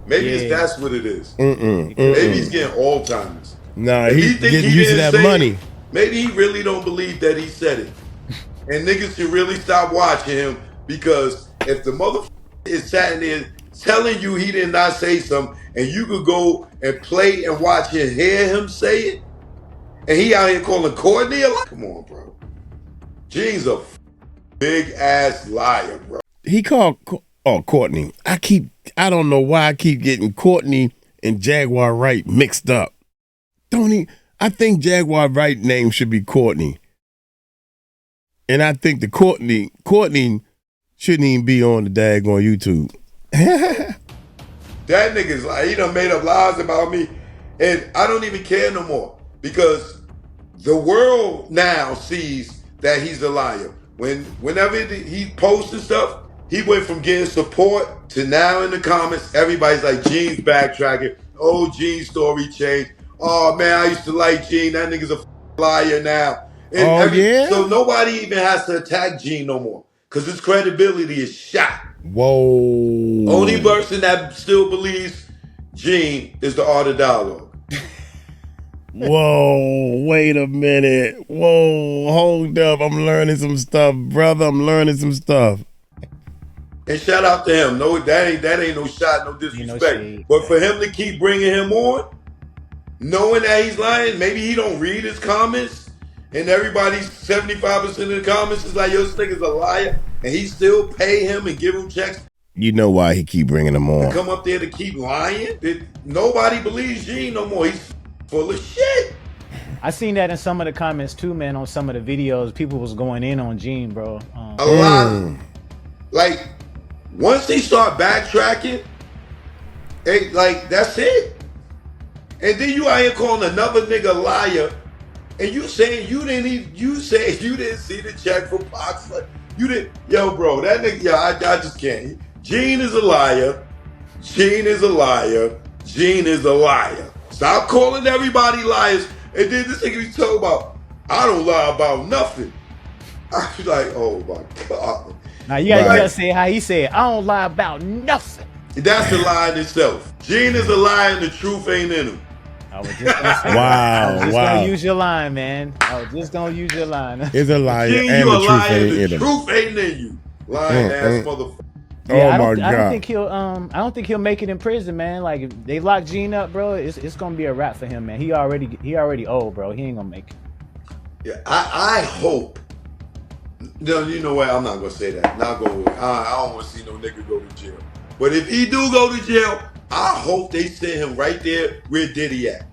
Maybe that's what it is. Maybe he's getting Alzheimer's. Nah, he's getting used to that money. Maybe he really don't believe that he said it. And niggas should really stop watching him, because if the motherfucker is sitting there telling you he did not say something, and you could go and play and watch and hear him say it, and he out here calling Courtney a liar? Come on, bro. Gene's a big ass liar, bro. He called Courtney. I don't know why I keep getting Courtney and Jaguar Wright mixed up. I think Jaguar Wright name should be Courtney. And I think the Courtney shouldn't even be on the daggone YouTube. That nigga's like, he done made up lies about me. And I don't even care no more, because the world now sees that he's a liar. Whenever he posts and stuff, he went from getting support to now in the comments, everybody's like, Gene's backtracking. Oh, Gene's story changed. Oh, man, I used to like Gene. That nigga's a liar now. And so nobody even has to attack Gene no more, because his credibility is shot. Whoa. Only person that still believes Gene is the Art of Dialogue. Whoa, wait a minute. Whoa, hold up. I'm learning some stuff, brother. I'm learning some stuff. And shout out to him. No, that ain't no shot, no disrespect. But for him to keep bringing him on, knowing that he's lying, maybe he don't read his comments, and everybody's 75% of the comments is like, yo, this nigga's a liar, and he still pay him and give him checks. You know why he keep bringing them on. To come up there to keep lying? Nobody believes Gene no more. He's full of shit. I seen that in some of the comments too, man, on some of the videos. People was going in on Gene, bro. A lot. Like, once he start backtracking, that's it. And then you out here calling another nigga liar, and you saying you didn't see the check for Pac's life. You didn't, yo, bro, that nigga, I just can't. Gene is a liar. Gene is a liar. Gene is a liar. Stop calling everybody liars. And then this nigga be talking about, I don't lie about nothing. I was like, oh my God. Now you gotta say how he said, I don't lie about nothing. That's a lie in itself. Gene is a lie and the truth ain't in him. I was just gonna say Wow, I was just gonna use your line, man. I was just gonna use your line. It's a lie Gene, and you the a truth liar ain't and the in him. truth ain't in you. Lying ass motherfucker. Yeah, Oh my God. I don't think he'll make it in prison, man. Like if they lock Gene up, bro, it's gonna be a wrap for him, man. He already old, bro. He ain't gonna make it. Yeah, I hope. No, you know what? I'm not gonna say that. Not going. I don't want to see no nigga go to jail. But if he do go to jail, I hope they send him right there where Diddy at.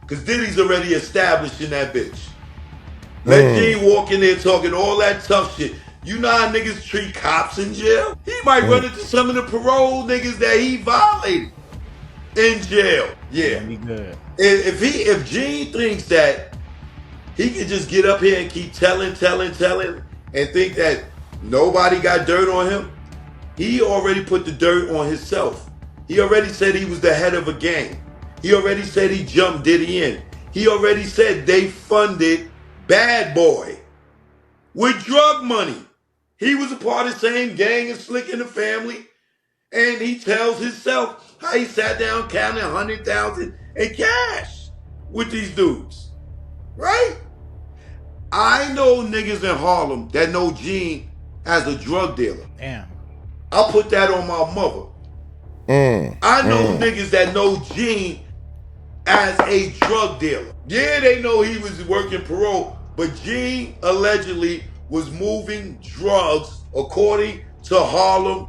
Cause Diddy's already established in that bitch. Let Gene walk in there talking all that tough shit. You know how niggas treat cops in jail? He might run into some of the parole niggas that he violated in jail. Yeah. Be good. If Gene thinks that he can just get up here and keep telling, and think that nobody got dirt on him, he already put the dirt on himself. He already said he was the head of a gang. He already said he jumped Diddy in. He already said they funded Bad Boy with drug money. He was a part of the same gang as Slick and the Family. And he tells himself how he sat down counting 100,000 in cash with these dudes. Right? I know niggas in Harlem that know Gene as a drug dealer. Damn. I'll put that on my mother. I know niggas that know Gene as a drug dealer. Yeah, they know he was working parole, but Gene allegedly was moving drugs according to Harlem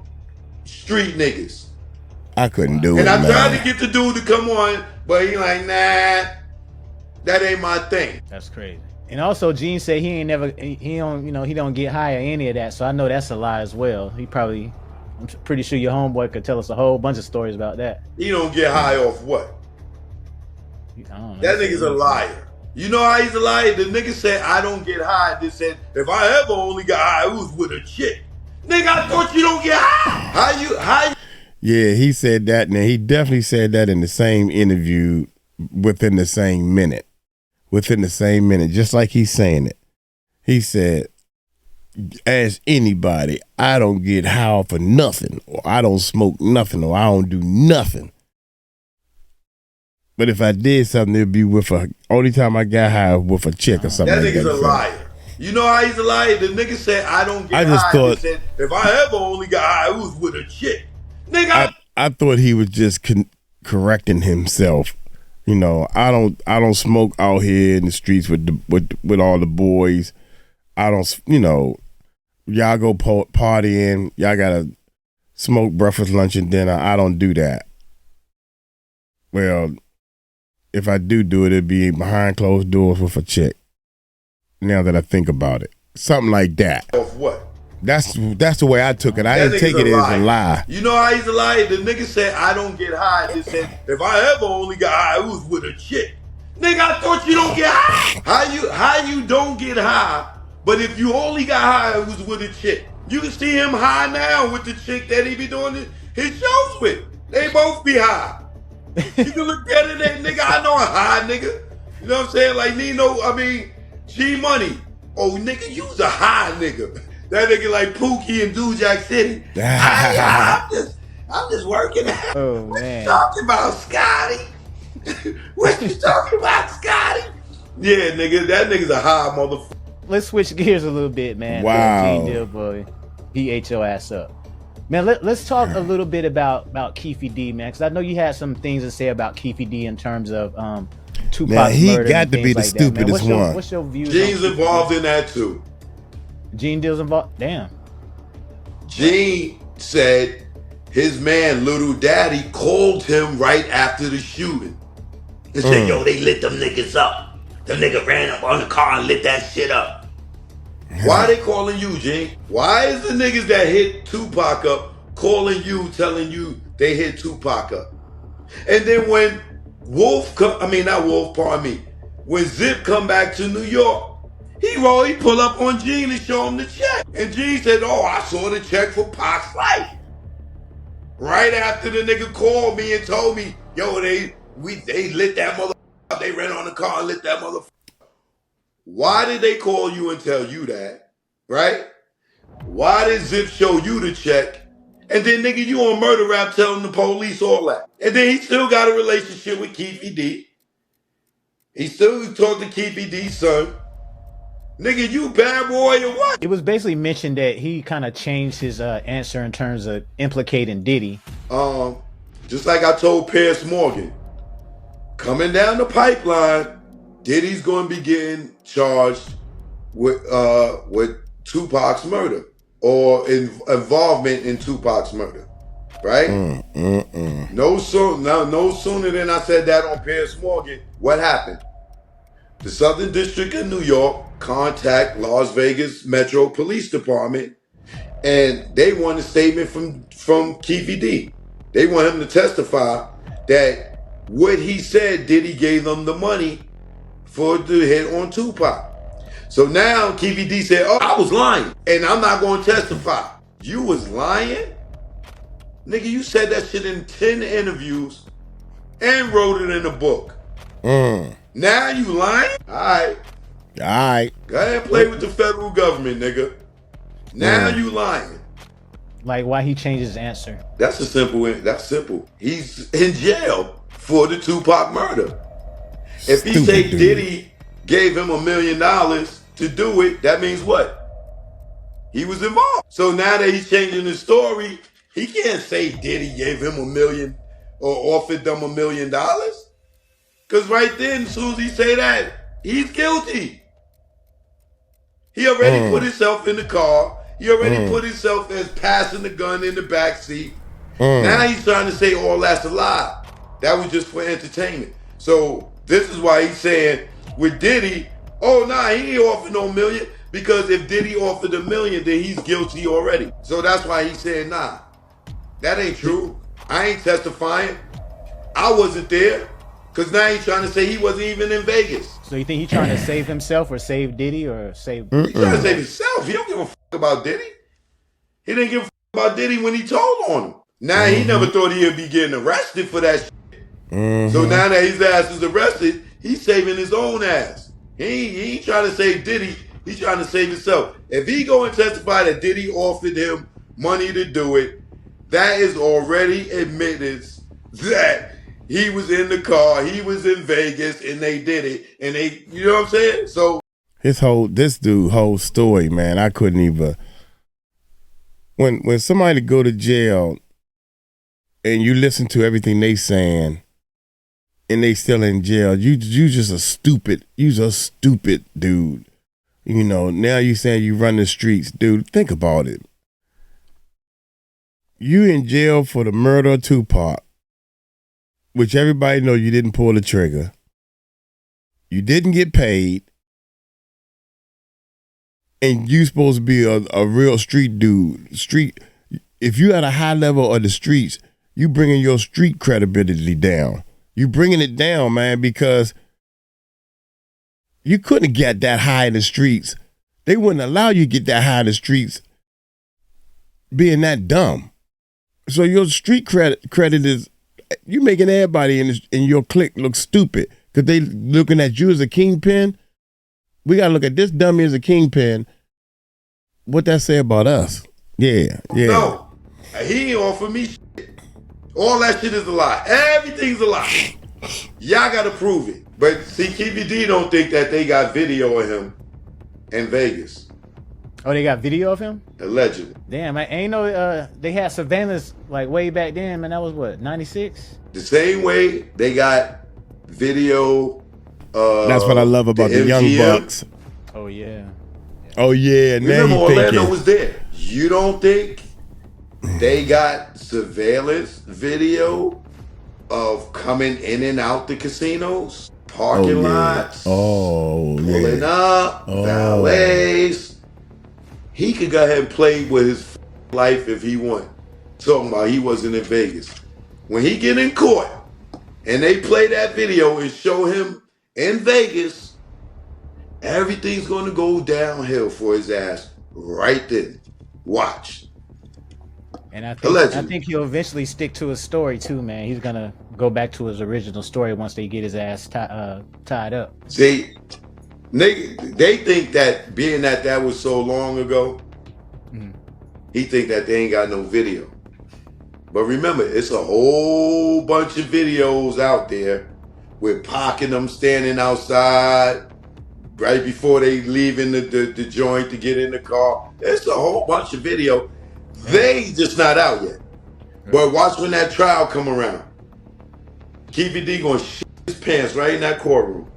street niggas. I couldn't do it, And I man. tried to get the dude to come on, but he like, nah, that ain't my thing. That's crazy. And also Gene said he don't get high or any of that, so I know that's a lie as well. I'm pretty sure your homeboy could tell us a whole bunch of stories about that. He don't get high off what? I don't know. That nigga's a liar. You know how he's a liar? The nigga said, I don't get high. They said, if I ever only got high, it was with a chick. Nigga, I thought you don't get high. How you? Yeah, he said that, and he definitely said that in the same interview within the same minute. Just like he's saying it. He said, as anybody, I don't get high for nothing, or I don't smoke nothing, or I don't do nothing. But if I did something, it'd be with only time I got high with a chick or something. That like nigga's that. a liar. You know how he's a liar? The nigga said, I don't get high. He said, if I ever only got high, it was with a chick. Nigga. I thought he was just correcting himself. You know, I don't smoke out here in the streets with all the boys. I don't, y'all go partying. Y'all gotta smoke breakfast, lunch, and dinner. I don't do that. Well, if I do it, it'd be behind closed doors with a chick. Now that I think about it, something like that. Of what? That's the way I took it. I didn't take it as a lie. You know how he's a liar? The nigga said, I don't get high. They said, if I ever only got high, it was with a chick. Nigga, I thought you don't get high. How you don't get high, but if you only got high, it was with a chick. You can see him high now with the chick that he be doing his shows with. They both be high. You can look at it, that nigga, I know a high nigga. You know what I'm saying? Like G Money. Oh, nigga, you's a high nigga. That nigga like Pookie in Dujak City. I'm just working out. Oh, what man. you talking about, Scotty? What you talking about, Scotty? Yeah, nigga, that nigga's a high motherfucker. Let's switch gears a little bit, man. Wow. Gene Deal Boy, he ate your ass up. Man, let's talk a little bit about Keefee D, man, because I know you had some things to say about Keefee D in terms of Tupac. Man, he murder got and to be things the like that, man. stupidest one. What's your views? Gene's involved in that too. Gene Deal's involved? Damn. Gene said his man, Little Daddy, called him right after the shooting and said, yo, they lit them niggas up. The nigga ran up on the car and lit that shit up. Why they calling you, Gene? Why is the niggas that hit Tupac up calling you, telling you they hit Tupac up? And then when when Zip come back to New York, he pull up on Gene and show him the check. And Gene said, oh, I saw the check for Pac's life. Right after the nigga called me and told me, yo, they lit that motherfucker up. They ran on the car and lit that motherfucker. Why did they call you and tell you that? right? Why did Zip show you the check? And then, nigga, you on murder rap telling the police all that. And then he still got a relationship with Keefee D. He still talked to Keefee D's son. Nigga, you bad boy or what? It was basically mentioned that he kind of changed his answer in terms of implicating Diddy. Just like I told Piers Morgan, coming down the pipeline, Diddy's going to be getting charged with Tupac's murder or involvement in Tupac's murder, right? No sooner than I said that on Piers Morgan, what happened? The Southern District of New York contact Las Vegas Metro Police Department, and they want a statement from Keefee D. They want him to testify that what he said, Diddy gave them the money for the hit on Tupac. So now Keefee D said, oh, I was lying, and I'm not going to testify. You was lying? Nigga, you said that shit in 10 interviews and wrote it in a book. Now you lying? All right. Go ahead and play with the federal government, nigga. Now you lying. Like, why he changed his answer? That's simple. He's in jail for the Tupac murder. If he say Diddy gave him $1 million to do it, that means what? He was involved. So now that he's changing his story, he can't say Diddy gave him $1 million or offered them $1 million. Because right then, as soon as he say that, he's guilty. He already put himself in the car. He already put himself as passing the gun in the backseat. Now he's trying to say all that's a lie. That was just for entertainment. So this is why he's saying with Diddy, oh, nah, he ain't offered no million, because if Diddy offered $1 million, then he's guilty already. So that's why he's saying, nah, that ain't true. I ain't testifying. I wasn't there. Because now he's trying to say he wasn't even in Vegas. So you think he's trying to save himself or save Diddy or save... He's trying to save himself. He don't give a fuck about Diddy. He didn't give a fuck about Diddy when he told on him. Now he never thought he'd be getting arrested for that shit. So now that his ass is arrested, he's saving his own ass. He ain't trying to save Diddy. He's trying to save himself. If he go and testify that Diddy offered him money to do it, that is already admitted that he was in the car, he was in Vegas, and they did it. And they, you know what I'm saying? So this dude whole story, man, I couldn't even. When somebody go to jail and you listen to everything they saying and they still in jail, you just a stupid dude. You know, now you saying you run the streets, dude. Think about it. You in jail for the murder of Tupac, which everybody know you didn't pull the trigger. You didn't get paid. And you supposed to be a real street dude. If you at a high level of the streets, you bringing your street credibility down. You bringing it down, man, because you couldn't get that high in the streets. They wouldn't allow you to get that high in the streets being that dumb. So your street credit is, you making everybody in your clique look stupid because they looking at you as a kingpin. We got to look at this dummy as a kingpin. What that say about us? Yeah. No, he ain't offer me shit. All that shit is a lie. Everything's a lie. Y'all got to prove it. But see, Keefee D don't think that they got video of him in Vegas. Oh, they got video of him? Allegedly. Damn, I ain't know they had surveillance like way back then, man. That was what, 96? The same way they got video. That's what I love about the Young Bucks. Oh yeah. Oh yeah. Remember, Orlando was there. You don't think they got surveillance video of coming in and out the casinos, parking lots, pulling up, valets? He could go ahead and play with his life if he wanted. Talking about he wasn't in Vegas. When he get in court and they play that video and show him in Vegas, everything's going to go downhill for his ass right then. Watch. And I think he'll eventually stick to his story too, man. He's going to go back to his original story once they get his ass tied up. See, they think that being that was so long ago, he think that they ain't got no video. But remember, it's a whole bunch of videos out there with Pac and them standing outside right before they leaving the joint to get in the car. It's a whole bunch of video. They just not out yet. But watch when that trial come around. Keefee D gonna shit his pants right in that courtroom.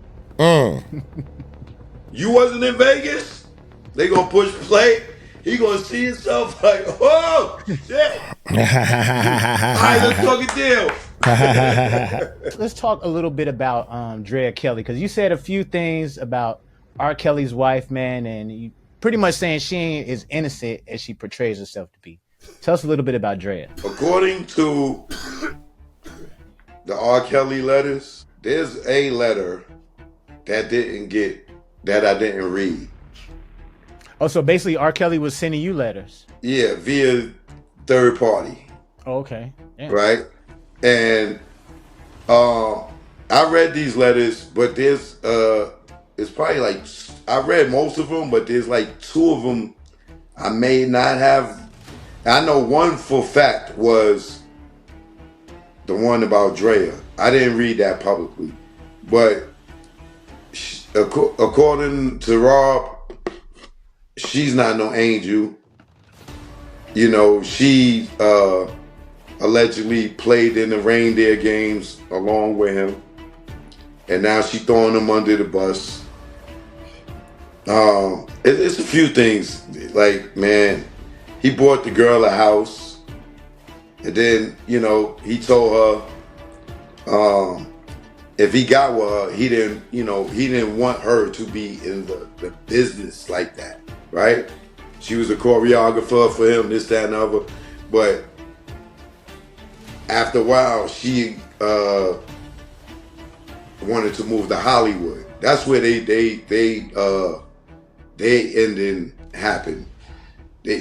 You wasn't in Vegas? They gonna push play. He gonna see himself like, oh shit. All right, let's talk a deal. Let's talk a little bit about Drea Kelly, because you said a few things about R. Kelly's wife, man, and you pretty much saying she ain't as innocent as she portrays herself to be. Tell us a little bit about Drea. According to the R. Kelly letters, there's a letter that I didn't read. Oh, so basically R. Kelly was sending you letters. Yeah, via third party. Oh, okay. Yeah. Right? And I read these letters, but there's it's probably like, I read most of them, but there's like 2 of them I may not have. I know one for fact was the one about Drea. I didn't read that publicly, but according to Rob, she's not no angel. You know, she allegedly played in the reindeer games along with him, and now she throwing him under the bus. It's a few things. Like, man, he bought the girl a house, and then, you know, he told her if he got with her, he didn't want her to be in the business like that, right? She was a choreographer for him, this, that, and the other. But after a while, she wanted to move to Hollywood. That's where they ending happened.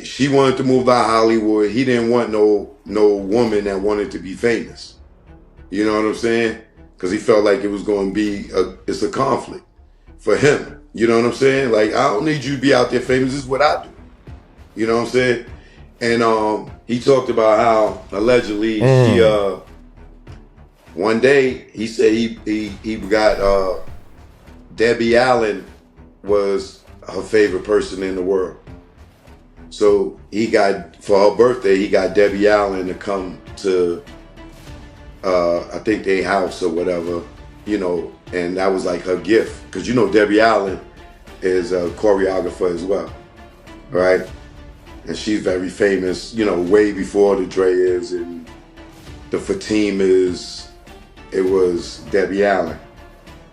She wanted to move to Hollywood. He didn't want no woman that wanted to be famous. You know what I'm saying? Because he felt like it was going to be it's a conflict for him. You know what I'm saying? Like, I don't need you to be out there famous. This is what I do. You know what I'm saying? And he talked about how allegedly she one day he said he got Debbie Allen was her favorite person in the world. So he got, for her birthday, he got Debbie Allen to come to I think their house or whatever, you know, and that was like her gift. Because, you know, Debbie Allen is a choreographer as well, right? And she's very famous, you know, way before the Dreas and the Fatimas. It was Debbie Allen.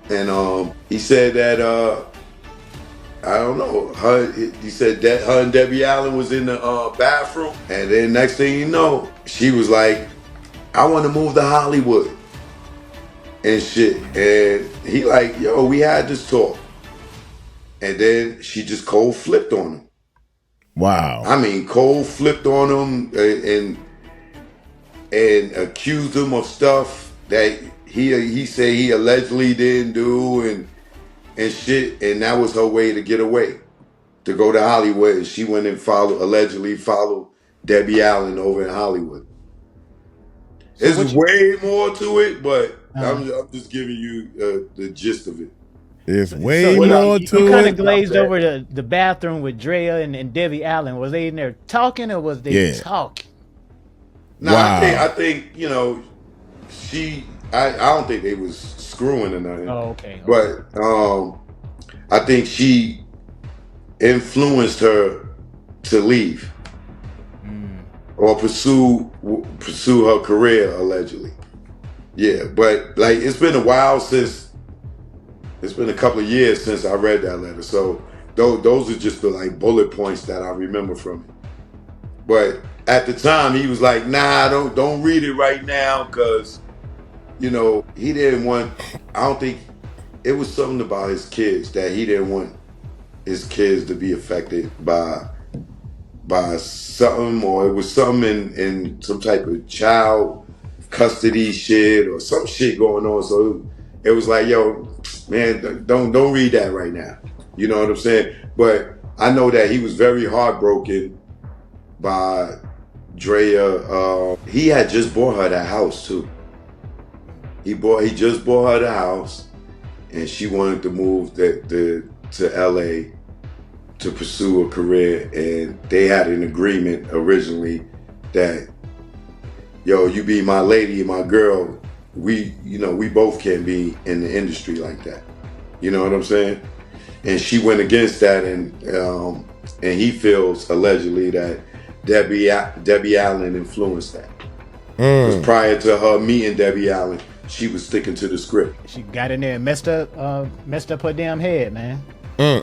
And he said that, I don't know, he said that her and Debbie Allen was in the bathroom. And then next thing you know, she was like, I want to move to Hollywood and shit. And he like, yo, we had this talk. And then she just cold flipped on him. Wow. I mean, cold flipped on him and accused him of stuff that he said he allegedly didn't do and shit. And that was her way to get away, to go to Hollywood. And she went and allegedly followed Debbie Allen over in Hollywood. There's way more to it, but I'm just giving you the gist of it. There's way more to it. You kind of glazed over the bathroom with Drea and Debbie Allen. Was they in there talking, or was they talking? No, wow. I think you know, I don't think they was screwing or nothing. Oh, okay. But I think she influenced her to leave or pursue her career, allegedly. Yeah, but like, it's been a while since, it's been a couple of years since I read that letter. So those are just the like bullet points that I remember from it. But at the time he was like, nah, don't read it right now, because, you know, he didn't want, I don't think, it was something about his kids that he didn't want his kids to be affected by something, or it was something in some type of child custody shit or some shit going on. So it was like, yo, man, don't read that right now. You know what I'm saying? But I know that he was very heartbroken by Drea. He had just bought her that house too. He just bought her the house, and she wanted to move to LA to pursue a career, and they had an agreement originally that, yo, you be my lady, my girl. We both can't be in the industry like that. You know what I'm saying? And she went against that, and he feels allegedly that Debbie Allen influenced that. Because prior to her meeting Debbie Allen, she was sticking to the script. She got in there and messed up her damn head, man. You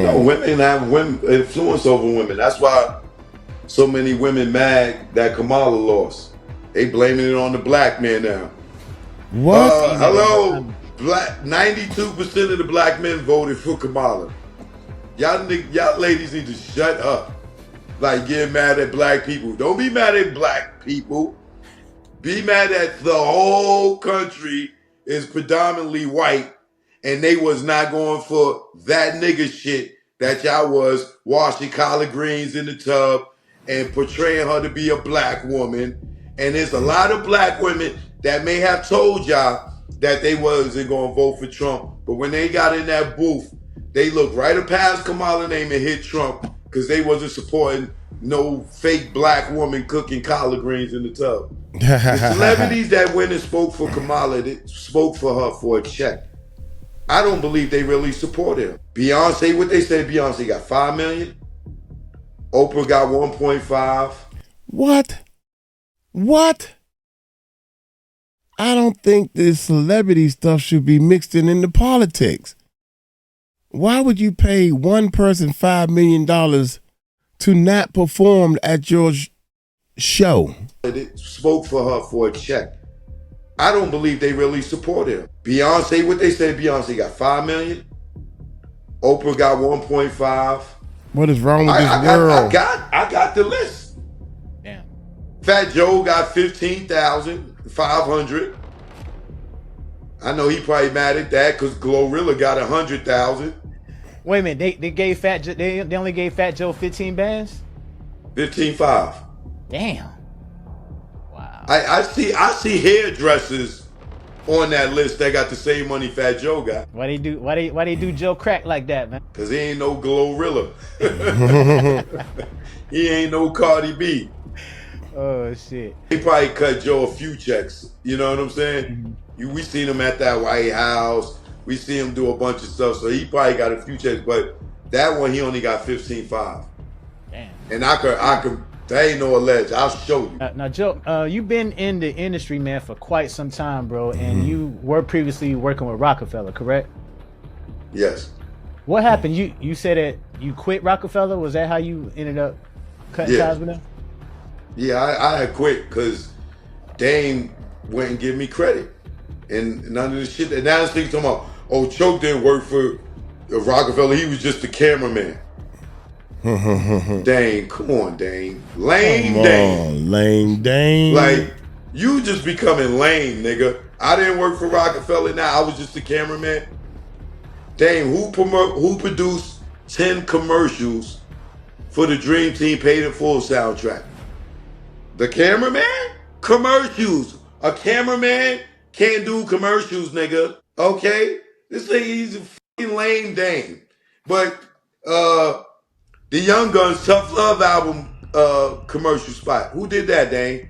know, women have influence over women. That's why so many women mad that Kamala lost. They blaming it on the black man now. What? Hello, 92% of the black men voted for Kamala. Y'all ladies need to shut up. Like, getting mad at black people. Don't be mad at black people. Be mad at the whole country is predominantly white, and they was not going for that nigga shit that y'all was washing collard greens in the tub and portraying her to be a black woman. And there's a lot of black women that may have told y'all that they wasn't going to vote for Trump, but when they got in that booth, they looked right past Kamala name and hit Trump because they wasn't supporting no fake black woman cooking collard greens in the tub. The celebrities that went and spoke for Kamala, they spoke for her for a check. I don't believe they really support her. Beyonce, what they said, Beyonce got 5 million. Oprah got 1.5. What? I don't think this celebrity stuff should be mixed into politics. Why would you pay one person $5 million to not perform at your show? They spoke for her for a check. I don't believe they really support her. Beyonce, what they said, Beyonce got 5 million. Oprah got 1.5. What is wrong with this world? I got the list. Damn. Fat Joe got 15,500. I know he probably mad at that because 𝗟𝗡𝗓 got 100,000. Wait a minute, they gave Fat Joe, they only gave Fat Joe 15 bands? 15.5. Damn. Wow. I see hairdressers on that list that got the same money Fat Joe got. Why they do Joe Crack like that, man? Cause he ain't no 𝗟𝗓𝗓. He ain't no Cardi B. Oh shit. He probably cut Joe a few checks. You know what I'm saying? We seen him at that White House. We see him do a bunch of stuff. So he probably got a few checks, but that one he only got 15.5. Damn. And I could. That ain't no alleged. I'll show you. Now, Joe, you've been in the industry, man, for quite some time, bro, and you were previously working with Rockefeller, correct? Yes. What happened? You said that you quit Rockefeller. Was that how you ended up cutting ties with them? Yeah, I had quit because Dame wouldn't give me credit, and none of the shit. And now this thing talking about, oh, Choke didn't work for Rockefeller. He was just the cameraman. Dame, come on, Dame. Lame Dame. Like, you just becoming lame, nigga. I didn't work for Rockefeller now. I was just the cameraman. Dame, who produced 10 commercials for the Dream Team Paid in Full soundtrack? The cameraman? Commercials. A cameraman can't do commercials, nigga. Okay? This nigga, he's a fucking lame Dame. But, the Young Guns Tough Love album commercial spot. Who did that, Dame?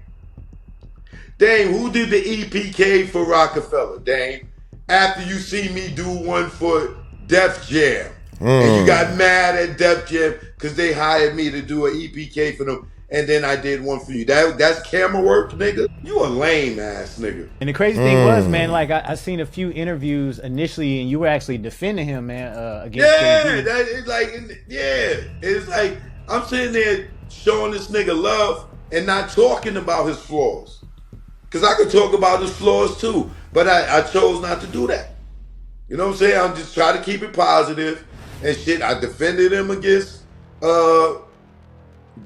Dame, who did the EPK for Rockefeller, Dame? After you see me do one for Def Jam. And you got mad at Def Jam because they hired me to do an EPK for them. And then I did one for you. That's camera work, nigga? You a lame ass nigga. And the crazy thing was, man, like I seen a few interviews initially, and you were actually defending him, man, against Jay-Z. It's like I'm sitting there showing this nigga love and not talking about his flaws. Cause I could talk about his flaws too, but I chose not to do that. You know what I'm saying? I'm just trying to keep it positive and shit. I defended him against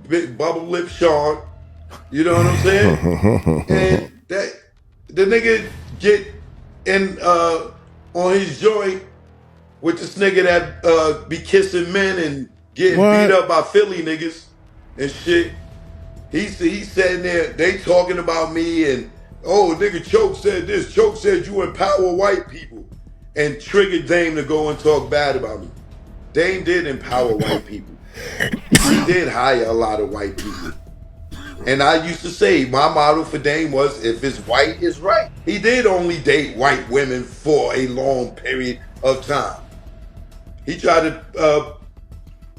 Big Bubble Lip Sean, you know what I'm saying? And that the nigga get in on his joint with this nigga that be kissing men and getting beat up by Philly niggas and shit. He's sitting there, they talking about me and, oh, nigga, Choke said this. Choke said you empower white people, and triggered Dame to go and talk bad about me. Dame did empower white people. He did hire a lot of white people. And I used to say, my motto for Dame was, if it's white, it's right. He did only date white women for a long period of time. He tried to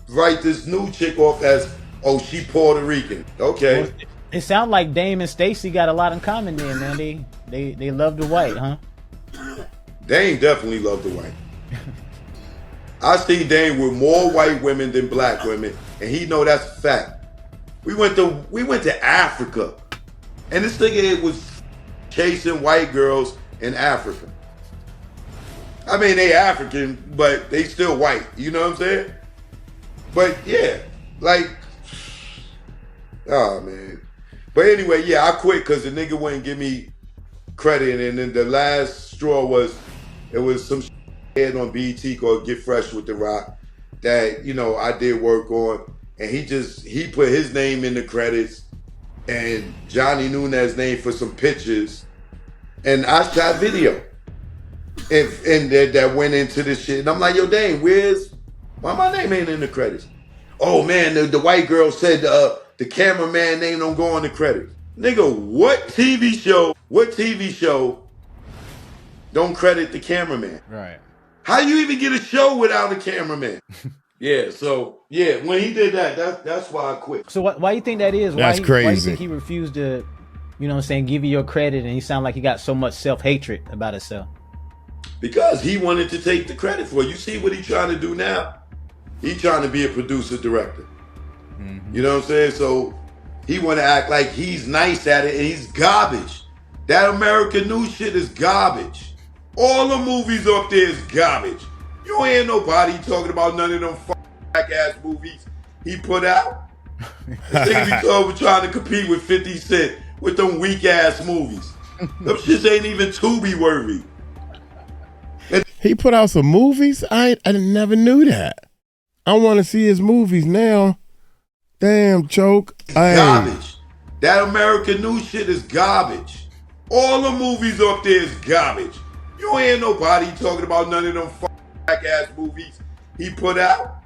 write this new chick off as, oh, she Puerto Rican. Okay. Well, it sounds like Dame and Stacey got a lot in common then, man. They love the white, huh? Dame definitely loved the white. I see Dame with more white women than black women, and he know that's a fact. We went to Africa, and this nigga was chasing white girls in Africa. I mean, they African, but they still white. You know what I'm saying? But yeah, like, oh man. But anyway, yeah, I quit because the nigga wouldn't give me credit, and then the last straw was, it was some shit on BET called Get Fresh with the Rock that, you know, I did work on, and he put his name in the credits and Johnny Nunez's name for some pictures, and I shot video and that went into this shit, and I'm like, yo, Dame, why my name ain't in the credits? Oh man, the white girl said the cameraman name don't go on the credits. Nigga, what TV show don't credit the cameraman? Right. How you even get a show without a cameraman? Yeah, so yeah, when he did that's why I quit. So why you think that is? That's crazy. Why you think he refused to, you know what I'm saying, give you your credit, and he sound like he got so much self-hatred about himself? Because he wanted to take the credit for it. You see what he's trying to do now? He trying to be a producer director. Mm-hmm. You know what I'm saying? So he want to act like he's nice at it, and he's garbage. That American news shit is garbage. All the movies up there is garbage. You don't hear nobody talking about none of them black ass movies he put out. This nigga be trying to compete with 50 Cent with them weak ass movies. Them shits ain't even Tubi worthy. He put out some movies? I never knew that. I want to see his movies now. Damn, Choke. Garbage. That American news shit is garbage. All the movies up there is garbage. You don't hear nobody talking about none of them black ass movies he put out.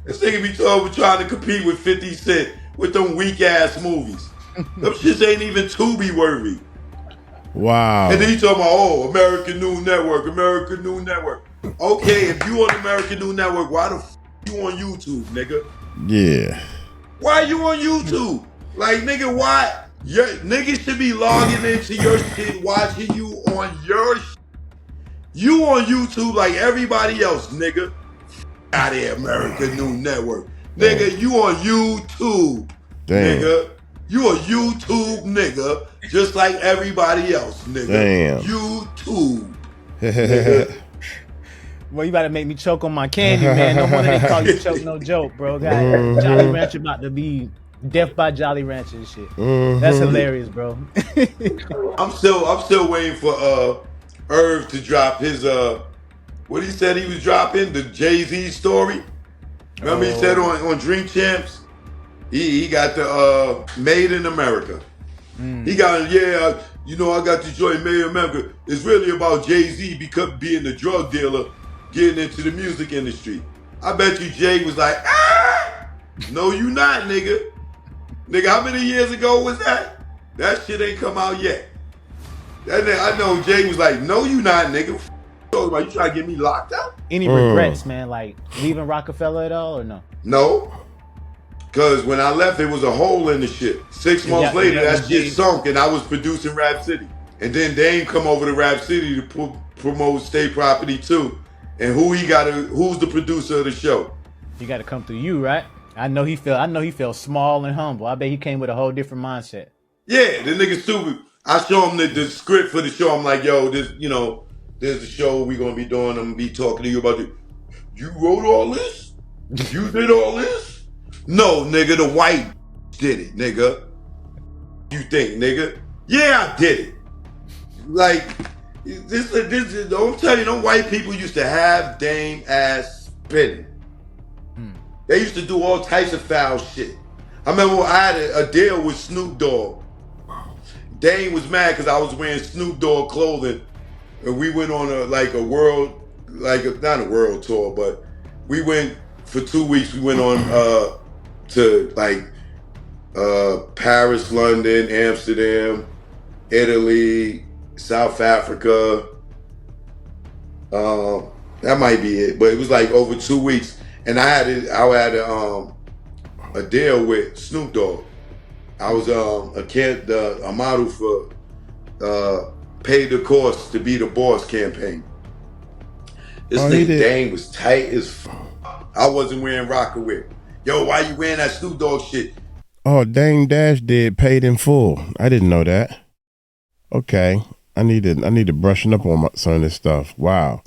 This nigga be trying to compete with 50 Cent with them weak ass movies. Them shits ain't even Tubi worthy. Wow. And then he talking about, oh, American News Network. Okay, if you on American News Network, why the f you on YouTube, nigga? Yeah. Why you on YouTube? Like, nigga, why? Your niggas should be logging into your shit, watching you on your shit. You on YouTube like everybody else, nigga. Out of here, American News Network. Nigga, you on YouTube. Damn. Nigga. You a YouTube nigga, just like everybody else, nigga. Damn. YouTube. Nigga. Well, you about to make me choke on my candy, man. No wonder they call you Choke No Joke, bro. God, Jolly Rancher about to be death by Jolly Rancher and shit. That's hilarious, bro. I'm still waiting for 𝐓𝐈𝐏𝐒 to drop his what he said he was dropping, the Jay-Z story. Remember he said on Drink Champs, he got the Made in America. He got, you know, I got the joint Made in America. It's really about Jay-Z being a drug dealer, getting into the music industry. I bet you Jay was like, no you not, nigga. Nigga, how many years ago was that? That shit ain't come out yet. I know Jay was like, no you not, nigga. Talking about you trying to get me locked up? Any regrets, man, like leaving Rockefeller at all, or no? No. Because when I left, there was a hole in the shit. 6 months later, that shit sunk, and I was producing Rap City. And then Dame come over to Rap City to promote State Property 2. And who's the producer of the show? He got to come through you, right? I know he felt small and humble. I bet he came with a whole different mindset. Yeah, the nigga stupid. I show him the script for the show. I'm like, yo, this, you know, there's a show we gonna be doing. I'm gonna be talking to you about it. You wrote all this? You did all this? No, nigga, the white did it, nigga. You think, nigga? Yeah, I did it. Like, Don't tell you, them white people used to have Dame ass spinning. They used to do all types of foul shit. I remember I had a deal with Snoop Dogg. Dame was mad because I was wearing Snoop Dogg clothing, and we went on not a world tour, but we went for 2 weeks. We went on to Paris, London, Amsterdam, Italy, South Africa. That might be it, but it was like over 2 weeks, and I had a deal with Snoop Dogg. I was a model for Pay the Cost to Be the Boss campaign. This nigga Dame was tight as I wasn't wearing Rockaway. Yo, why you wearing that Snoop Dogg shit? Oh, Dame Dash did Paid in Full. I didn't know that. Okay, I need to brushing up on some of this stuff. Wow.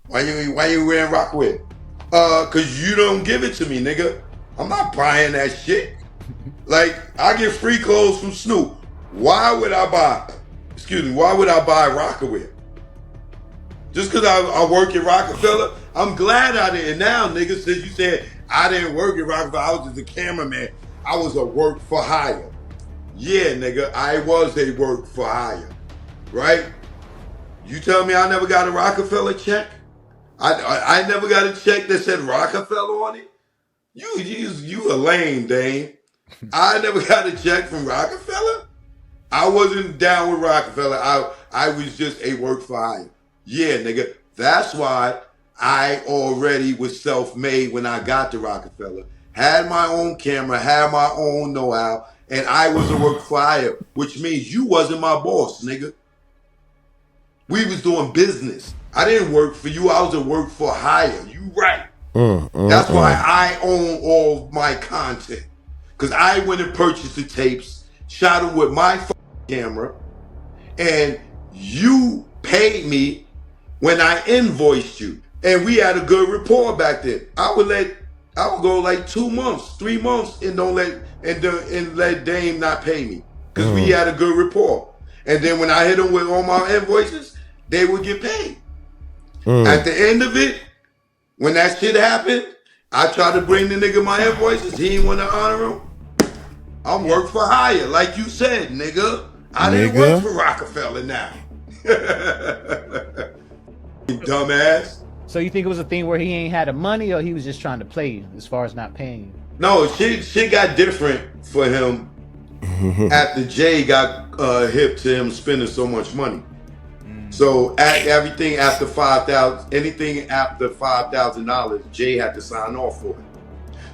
Why you wearing Rockaway? Cause you don't give it to me, nigga. I'm not buying that shit. Like, I get free clothes from Snoop. Why would I buy Rockaway? Just cause I work at Rockefeller? I'm glad I didn't. Now, nigga, since you said I didn't work at Rockefeller, I was just a cameraman. I was a work for hire. Yeah, nigga, I was a work for hire. Right? You tell me I never got a Rockefeller check? I never got a check that said Rockefeller on it? You a lame, Dame. I never got a check from Rockefeller. I wasn't down with Rockefeller. I was just a work for hire. Yeah, nigga. That's why I already was self-made when I got to Rockefeller. Had my own camera, had my own know-how, and I was a work for hire, which means you wasn't my boss, nigga. We was doing business. I didn't work for you. I was a work for hire. You right. That's why I own all my content. Because I went and purchased the tapes, shot them with my camera, and you paid me when I invoiced you. And we had a good rapport back then. I would go like 2 months, 3 months, and let Dame not pay me. Because we had a good rapport. And then when I hit them with all my invoices, they would get paid. At the end of it, when that shit happened, I tried to bring the nigga my invoices. He didn't want to honor them. I'm work for hire, like you said, nigga. I didn't work for Rockefeller now. Dumbass. So you think it was a thing where he ain't had the money, or he was just trying to play you as far as not paying you? No, shit got different for him after Jay got hip to him spending so much money. So everything after anything after $5,000, Jay had to sign off for it.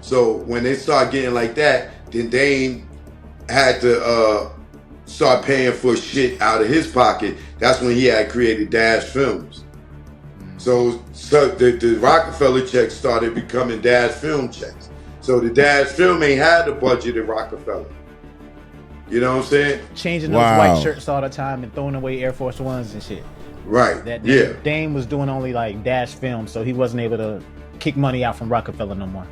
So when they start getting like that, then Dame had to start paying for shit out of his pocket. That's when he had created Dash Films. So the Rockefeller checks started becoming Dash Film checks. So the Dash Film ain't had the budget at Rockefeller. You know what I'm saying? Changing those white shirts all the time and throwing away Air Force Ones and shit. Right. Dame was doing only like Dash Films, so he wasn't able to kick money out from Rockefeller no more.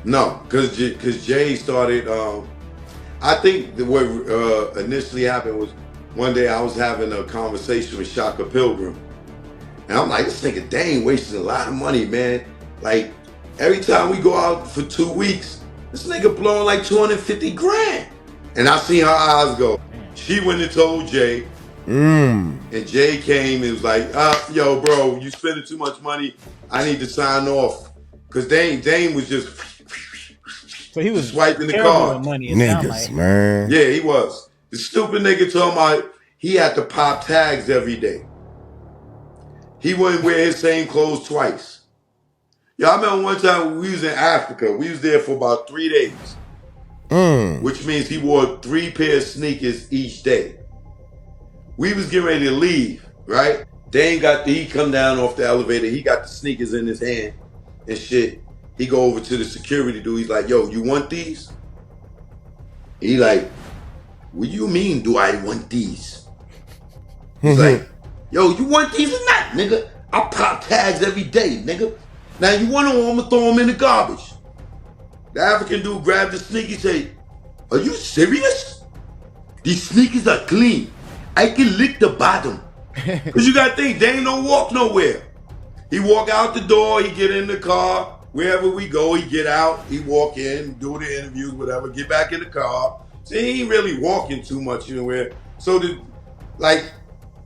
No, because Jay started. I think what initially happened was one day I was having a conversation with Shaka Pilgrim, and I'm like, this nigga Dame wasting a lot of money, man. Like every time we go out for 2 weeks, this nigga blowing like 250 grand. And I seen her eyes go. She went and told Jay. And Jay came and was like, yo, bro, you spending too much money. I need to sign off. Because Dame was just so he was swiping the card. Money, niggas, man. Yeah, he was. The stupid nigga told me he had to pop tags every day. He wouldn't wear his same clothes twice. Yo, I remember one time we was in Africa. We was there for about 3 days. Which means he wore 3 pairs of sneakers each day. We was getting ready to leave, right? Dame he come down off the elevator. He got the sneakers in his hand and shit. He go over to the security dude. He's like, yo, you want these? He like, what do you mean do I want these? He's like, yo, you want these or not, nigga? I pop tags every day, nigga. Now you want them, I'm gonna throw them in the garbage. The African dude grabbed the sneakers and say, are you serious? These sneakers are clean. I can lick the bottom. Because you got to think, Dame don't walk nowhere. He walk out the door, he get in the car, wherever we go, he get out, he walk in, do the interviews, whatever, get back in the car. So he ain't really walking too much anywhere. So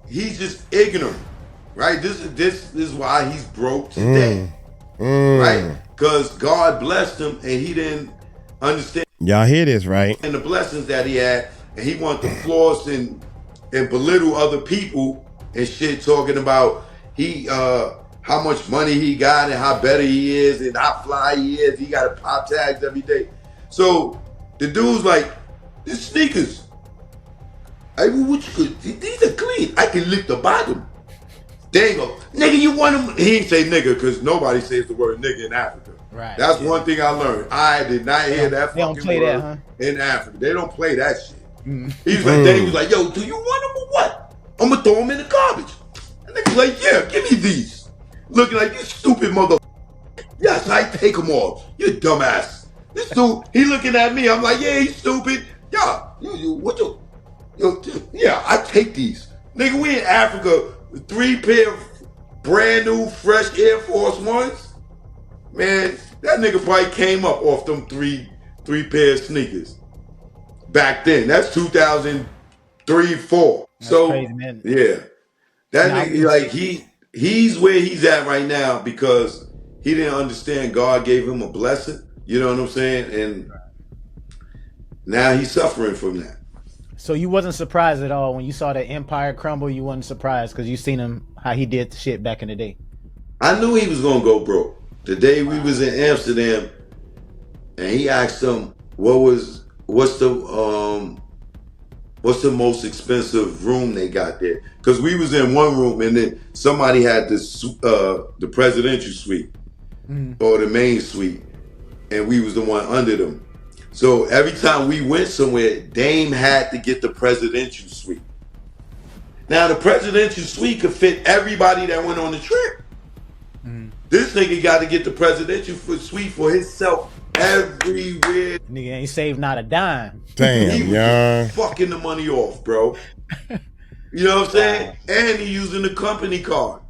he's just ignorant, right? This is why he's broke today, right? Because God blessed him and he didn't understand. Y'all hear this, right? And the blessings that he had, and he wanted to floss and belittle other people and shit, talking about how much money he got and how better he is and how fly he is. He got to pop tags every day. So the dude's like, these sneakers, these are clean. I can lick the bottom. There you go. Nigga, you want them? He ain't say nigga because nobody says the word nigga in Africa. Right. That's one thing I learned. I did not hear that fucking play word that, huh? in Africa. They don't play that shit. He was like, then he was like, yo, do you want them or what? I'm going to throw them in the garbage. And nigga's like, yeah, give me these. Looking like, you stupid mother. Yes, I take them off. You dumbass. This dude, he looking at me. I'm like, yeah, he's stupid. Yeah, yeah, I take these. Nigga, we in Africa, 3 pair of brand new, fresh Air Force Ones. Man, that nigga probably came up off them three pair of sneakers. Back then, that's 2003, 4. That's so crazy, man. Yeah, that nigga, like he's where he's at right now because he didn't understand God gave him a blessing. You know what I'm saying? And now he's suffering from that. So you wasn't surprised at all when you saw the empire crumble? You wasn't surprised because you seen him how he did the shit back in the day. I knew he was gonna go broke. The day we was in Amsterdam, and he asked him what's the most expensive room they got there? Because we was in one room and then somebody had the presidential suite or the main suite, and we was the one under them. So every time we went somewhere, Dame had to get the presidential suite. Now the presidential suite could fit everybody that went on the trip. This nigga got to get the presidential suite for himself everywhere. Nigga ain't saved not a dime. Damn, he was just fucking the money off, bro. You know what I'm saying? Wow. And he using the company card.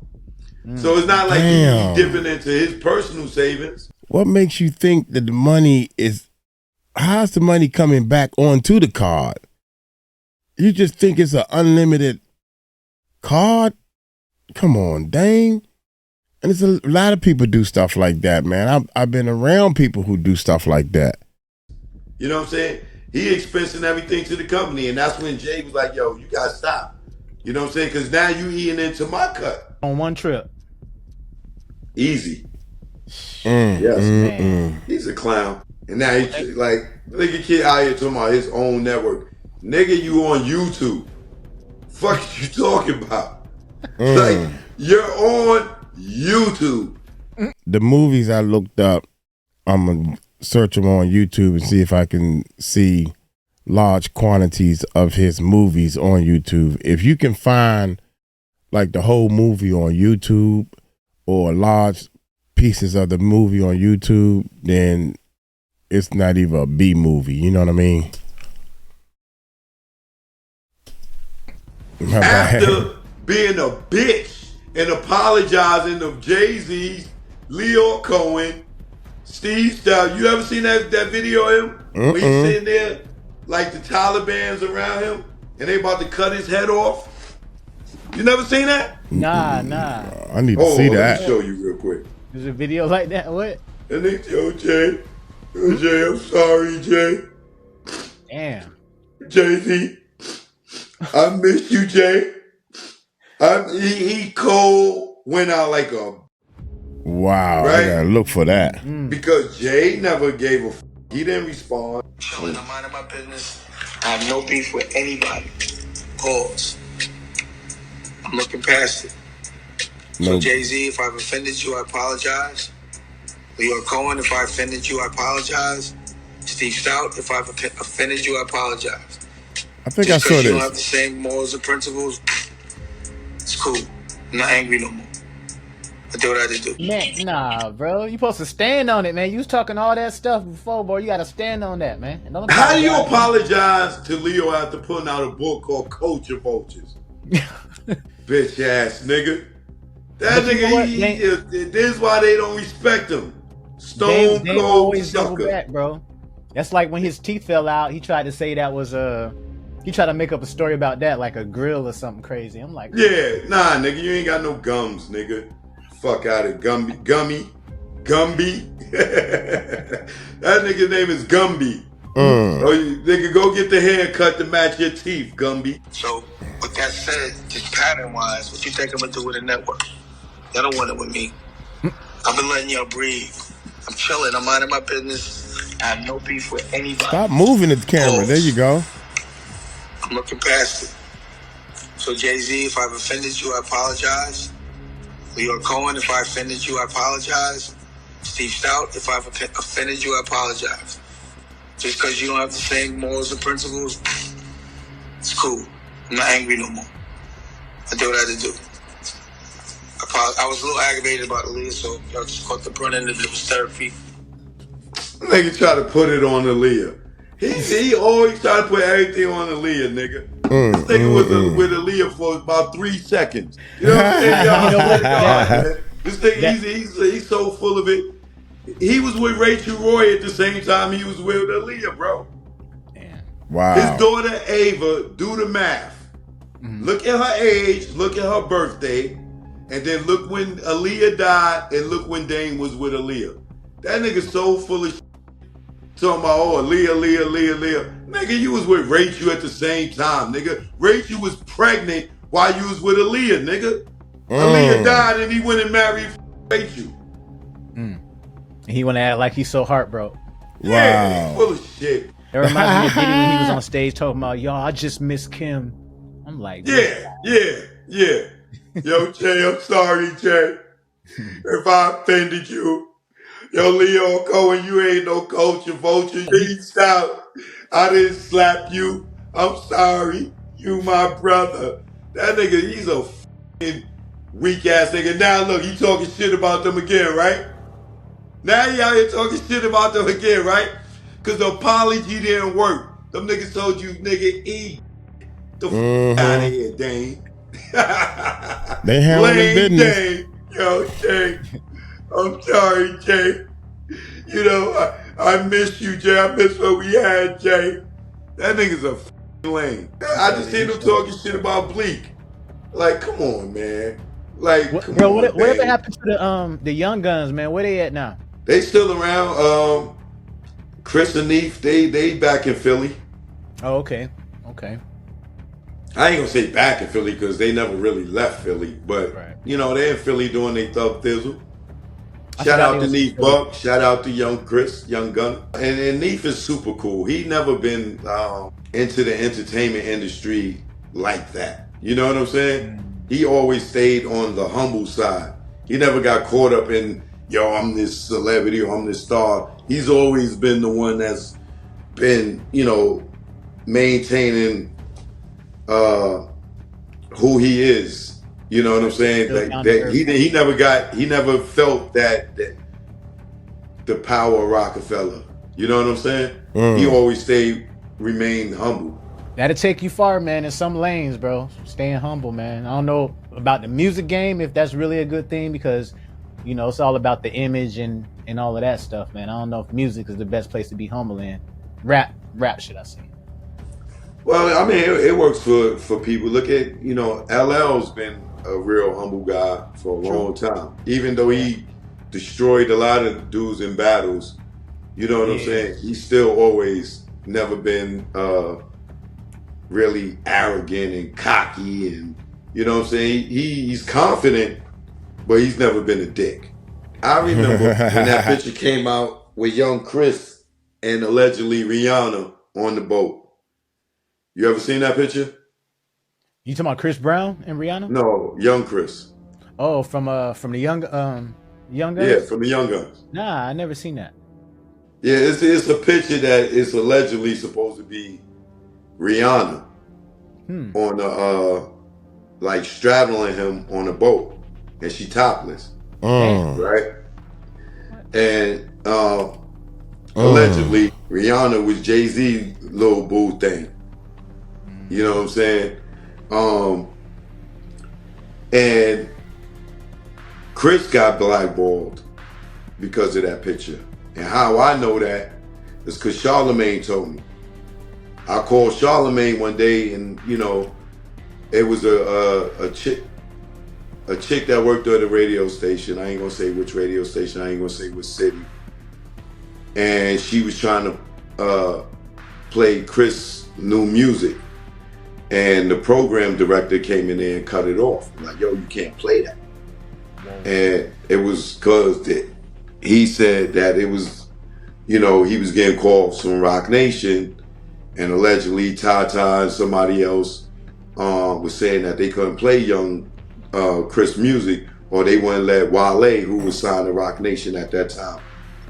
So it's not like he's dipping into his personal savings. What makes you think that the money is, how's the money coming back onto the card? You just think it's an unlimited card? Come on, Dame. And it's a lot of people do stuff like that, man. I've been around people who do stuff like that. You know what I'm saying? He expensing everything to the company, and that's when Jay was like, yo, you gotta stop. You know what I'm saying? Because now you eating into my cut. On one trip. Easy. Yes. He's a clown. And now he's like, look at kid out here talking about his own network. Nigga, you on YouTube. Fuck you talking about? Like, you're on YouTube. The movies I looked up, I'm gonna search them on YouTube and see if I can see large quantities of his movies on YouTube. If you can find like the whole movie on YouTube or large pieces of the movie on YouTube, then it's not even a B movie. You know what I mean? After being a bitch and apologizing to Jay-Z, Leo Cohen, Steve Stout. You ever seen that video of him? When he's sitting there, like the Taliban's around him, and they about to cut his head off? You never seen that? Nah. I need to see that. Let me show you real quick. There's a video like that? What? And they yo, Jay, I'm sorry, Jay. Damn. Jay-Z, I miss you, Jay. He cold went out like a wow. Right? I gotta look for that because Jay never gave a he didn't respond. Chilling, I'm minding my business. I have no beef with anybody. Pause. I'm looking past it. So Jay-Z, if I've offended you, I apologize. Leo Cohen, if I offended you, I apologize. Steve Stout, if I've offended you, I apologize. I think Just I saw this. You don't have the same morals and principles. It's cool. I'm not angry no more. I do what I had to do. Man, nah, bro. You supposed to stand on it, man. You was talking all that stuff before, bro. You gotta stand on that, man. How do you apologize to Leo after putting out a book called Culture Vultures? Bitch ass nigga. That But you know what? nigga, this is why they don't respect him. Stone Dave cold always double sucker. back, bro. That's like when his teeth fell out. He tried to say that was he tried to make up a story about that, like a grill or something crazy. I'm like, Yeah, nah, nigga, you ain't got no gums, nigga. Fuck out of Gumby. That nigga's name is Gumby. Oh, nigga, go get the haircut to match your teeth, Gumby. So, with that said, just pattern-wise, what you think I'm gonna do with the network? Y'all don't want it with me. I've been letting y'all breathe. I'm chilling. I'm minding my business. I have no beef with anybody. Stop moving the camera. There you go. I'm looking past it. So, Jay-Z, if I've offended you, I apologize. Leo Cohen, if I offended you, I apologize. Steve Stout, if I've offended you, I apologize. Just because you don't have the same morals and principles, it's cool. I'm not angry no more. I did what I had to do. I was a little aggravated about Aaliyah, so y'all just caught the brunt end of it. It was therapy. Nigga try to put it on Aaliyah. He always try to put everything on Aaliyah, nigga. This nigga was with Aaliyah for about 3 seconds. You know what I'm saying? Y'all, this nigga, he's so full of it. He was with Rachel Roy at the same time he was with Aaliyah, bro. damn. Wow. His daughter Ava, do the math. Look at her age, look at her birthday, and then look when Aaliyah died, and look when Dame was with Aaliyah. That nigga's so full of shit. Talking about, oh, Aaliyah. Nigga, you was with Rachel at the same time, nigga. Rachel was pregnant while you was with Aaliyah, nigga. Aaliyah died and he went and married Rachel. He want to act like he's so heartbroken. Yeah, he's full of shit. That reminds me of Diddy when he was on stage talking about, y'all, I just miss Kim. I'm like, Yeah. Yo, Jay, I'm sorry, Jay. If I offended you. Yo, Leo Cohen, you ain't no culture vulture. Reached out. I didn't slap you. I'm sorry. You my brother. That nigga, he's a f***ing weak ass nigga. Now look, you talking shit about them again, right? Now you out here talking shit about them again, right? Cause the apology didn't work. Them niggas told you, nigga, eat the f*** out of here, Dane. They handling the business. Dane. Yo, Jay. I'm sorry, Jay. You know, I miss you, Jay. I miss what we had, Jay. That nigga's a f***ing lame. I just hear him talking shit about Bleak. Like, come on, man. Like, come bro, on, whatever man. happened to the Young Guns, man? Where they at now? They still around. Chris and Neef, they back in Philly. Oh, okay. I ain't gonna say back in Philly because they never really left Philly, but you know, they in Philly doing their thug thizzle. Shout out to Neef Buck, shout out to Young Chris, Young Gunner. And Neef is super cool. He never been into the entertainment industry like that. You know what I'm saying? He always stayed on the humble side. He never got caught up in, yo, I'm this celebrity or I'm this star. He's always been the one that's been, you know, maintaining who he is. You know what I'm saying? He never felt that the power of Rockefeller. You know what I'm saying? He always remained humble. That'll take you far, man, in some lanes, bro. Staying humble, man. I don't know about the music game, if that's really a good thing, because, you know, it's all about the image and all of that stuff, man. I don't know if music is the best place to be humble in. Rap, should I say. Well, I mean, it works for people. Look at, you know, LL's been a real humble guy for a long time. Even though he destroyed a lot of dudes in battles, you know what I'm saying? He's still always never been really arrogant and cocky, and you know what I'm saying? He's confident, but he's never been a dick. I remember when that picture came out with young Chris and allegedly Rihanna on the boat. You ever seen that picture? You talking about Chris Brown and Rihanna? No, young Chris. Oh, from the Young Guns? Yeah, from the Young Guns. Nah, I never seen that. Yeah, it's a picture that is allegedly supposed to be Rihanna on like straddling him on a boat, and she topless, right? And allegedly Rihanna was Jay-Z little boo thing. You know what I'm saying? And Chris got blackballed because of that picture. And how I know that is because Charlemagne told me. I called Charlemagne one day, and you know, it was a chick that worked at a radio station. I ain't gonna say which radio station. I ain't gonna say which city. And she was trying to play Chris' new music, and the program director came in there and cut it off. I'm like, yo, you can't play that. And it was because he said that it was, you know, he was getting calls from Rock Nation, and allegedly 𝗗𝗓 and somebody else was saying that they couldn't play young Chris music, or they wouldn't let Wale, who was signed to Rock Nation at that time,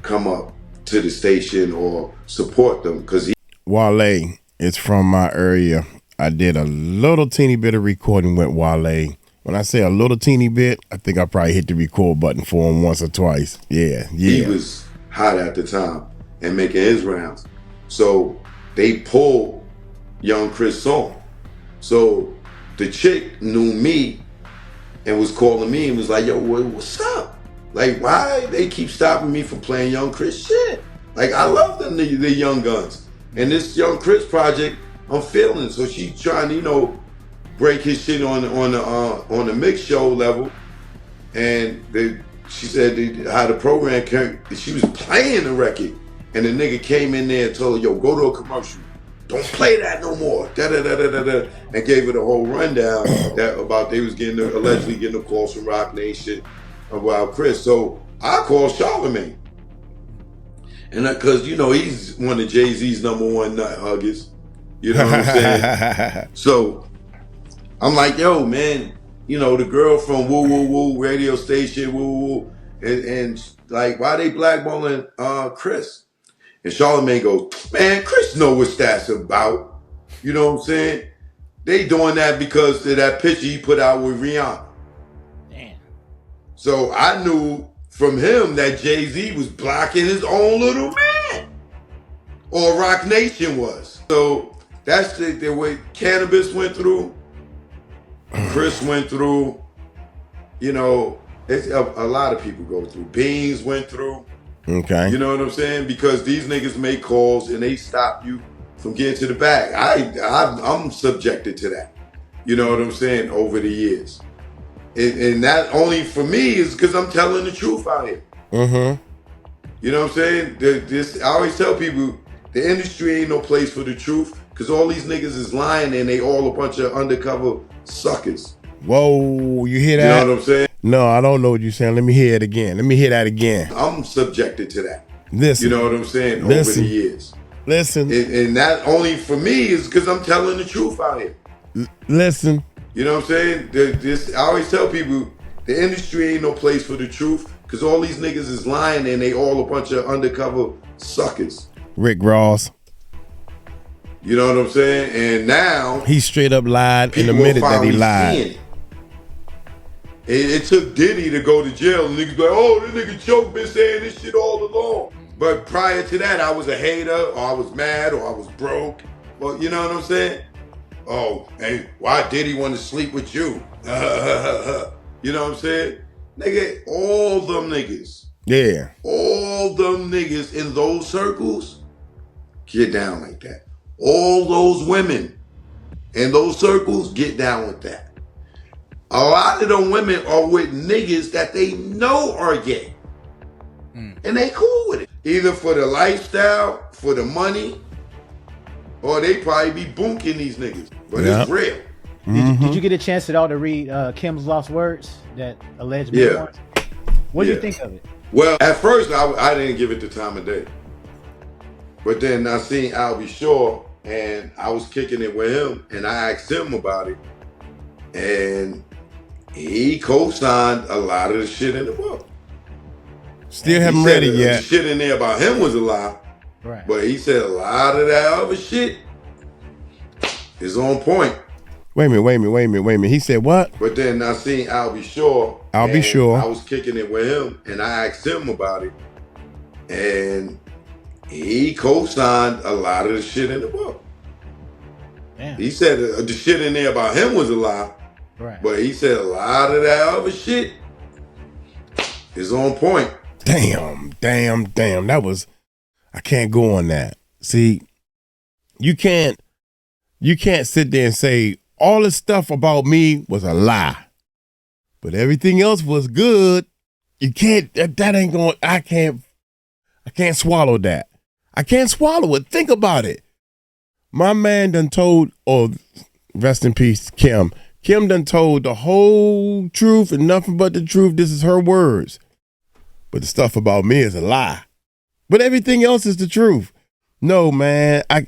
come up to the station or support them. Because Wale is from my area. I did a little teeny bit of recording with Wale. When I say a little teeny bit, I think I probably hit the record button for him once or twice. Yeah. He was hot at the time and making his rounds. So they pulled young Chris song. So the chick knew me and was calling me and was like, yo, what's up? Like, why they keep stopping me from playing young Chris shit? Like, I love them, the young guns. And this young Chris project, I'm feeling. So she's trying to, you know, break his shit on the mix show level. And she said how the program came, she was playing the record, and the nigga came in there and told her, yo, go to a commercial. Don't play that no more. Da-da-da-da-da-da. And gave her the whole rundown that about they was allegedly getting the calls from Rock Nation about Chris. So I called Charlemagne. And because, you know, he's one of Jay-Z's #1 nut huggers. You know what I'm saying? So I'm like, yo, man, you know, the girl from Woo Woo Woo radio station, Woo Woo Woo, and like, why they blackballing Chris? And Charlemagne goes, man, Chris know what that's about. You know what I'm saying? They doing that because of that picture he put out with Rihanna. Damn. So I knew from him that Jay-Z was blocking his own little man. Or Rock Nation was. So that's the way Cannabis went through. Chris went through. You know, it's a lot of people go through. Beans went through. Okay. You know what I'm saying? Because these niggas make calls and they stop you from getting to the bag. I'm subjected to that. You know what I'm saying? Over the years. And that only for me is because I'm telling the truth out here. Mm-hmm. You know what I'm saying? I always tell people, the industry ain't no place for the truth, because all these niggas is lying and they all a bunch of undercover suckers. Whoa, you hear that? You know what I'm saying? No, I don't know what you're saying. Let me hear it again. Let me hear that again. I'm subjected to that. Listen. You know what I'm saying? Over the years. Listen. And that only for me is because I'm telling the truth out here. Listen. You know what I'm saying? I always tell people, the industry ain't no place for the truth, because all these niggas is lying and they all a bunch of undercover suckers. Rick Ross. You know what I'm saying? And now he straight up lied and admitted that he lied. It took Diddy to go to jail, and niggas be like, oh, this nigga Choke been saying this shit all along. But prior to that, I was a hater, or I was mad, or I was broke. Well, you know what I'm saying? Oh, hey, why Diddy want to sleep with you? You know what I'm saying? Nigga, all them niggas. Yeah. All them niggas in those circles get down like that. All those women in those circles get down with that. A lot of them women are with niggas that they know are gay. And they cool with it. Either for the lifestyle, for the money, or they probably be bunking these niggas. But it's real. Did you get a chance at all to read Kim's lost words, that alleged memoirs? What did you think of it? Well, at first, I didn't give it the time of day. But then I seen 𝐷𝐿 and I was kicking it with him, and I asked him about it. And he co-signed a lot of the shit in the book. Still haven't read it yet. The shit in there about him was a lie. Right. But he said a lot of that other shit is on point. Wait a minute. He said what? But then I seen 𝐷𝐿. I was kicking it with him, and I asked him about it. And he co-signed a lot of the shit in the book. Damn. He said the shit in there about him was a lie, Right. But he said a lot of that other shit is on point. Damn. That was, I can't go on that. See, you can't sit there and say all the stuff about me was a lie, but everything else was good. You can't, that ain't going, I can't swallow that. I can't swallow it. Think about it. My man done told, rest in peace, Kim. Kim done told the whole truth and nothing but the truth. This is her words. But the stuff about me is a lie. But everything else is the truth. No, man. I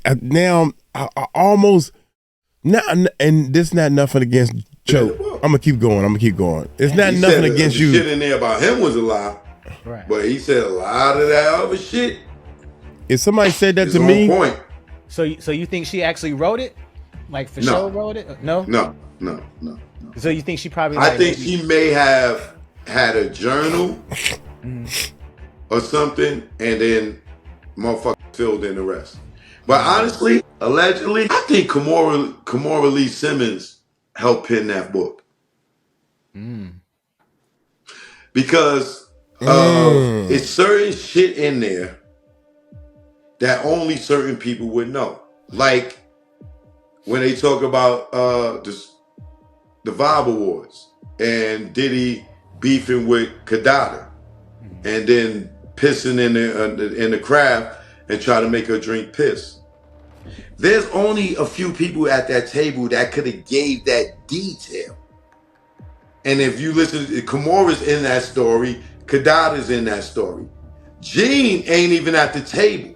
almost, and this not nothing against Choke. I'm gonna keep going. It's not he nothing said against the you. Shit in there about him was a lie. Right. But he said a lot of that other shit. If somebody said that is to on me, point. So you think she actually wrote it? Like for sure wrote it? No. So you think she probably? I think she may have had a journal or something, and then motherfucker filled in the rest. But honestly, allegedly, I think 𝗗𝐿 Lee Simmons helped pen that book. Because it's certain shit in there that only certain people would know. Like when they talk about the Vibe Awards and Diddy beefing with 𝗗𝗓𝗏 and then pissing in the crowd and try to make her drink piss. There's only a few people at that table that could have gave that detail. And if you listen, 𝗗𝐿's in that story, 𝗗𝗓𝗏's in that story. Jean ain't even at the table.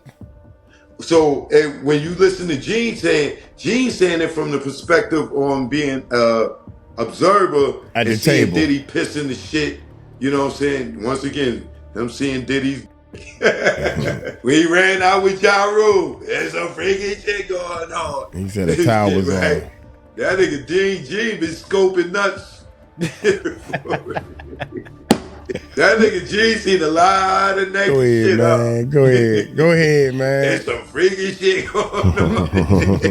So when you listen to Jean saying it from the perspective on being observer at and the seeing table. Diddy pissing the shit, you know what I'm saying? Once again, I'm seeing Diddy's we ran out with Ja Rule. There's some freaky shit going on. He said the towel was right? on. That nigga Jean been scoping nuts. That nigga Jean seen a lot of naked shit. Man. Go ahead, man. There's some freaky shit going on.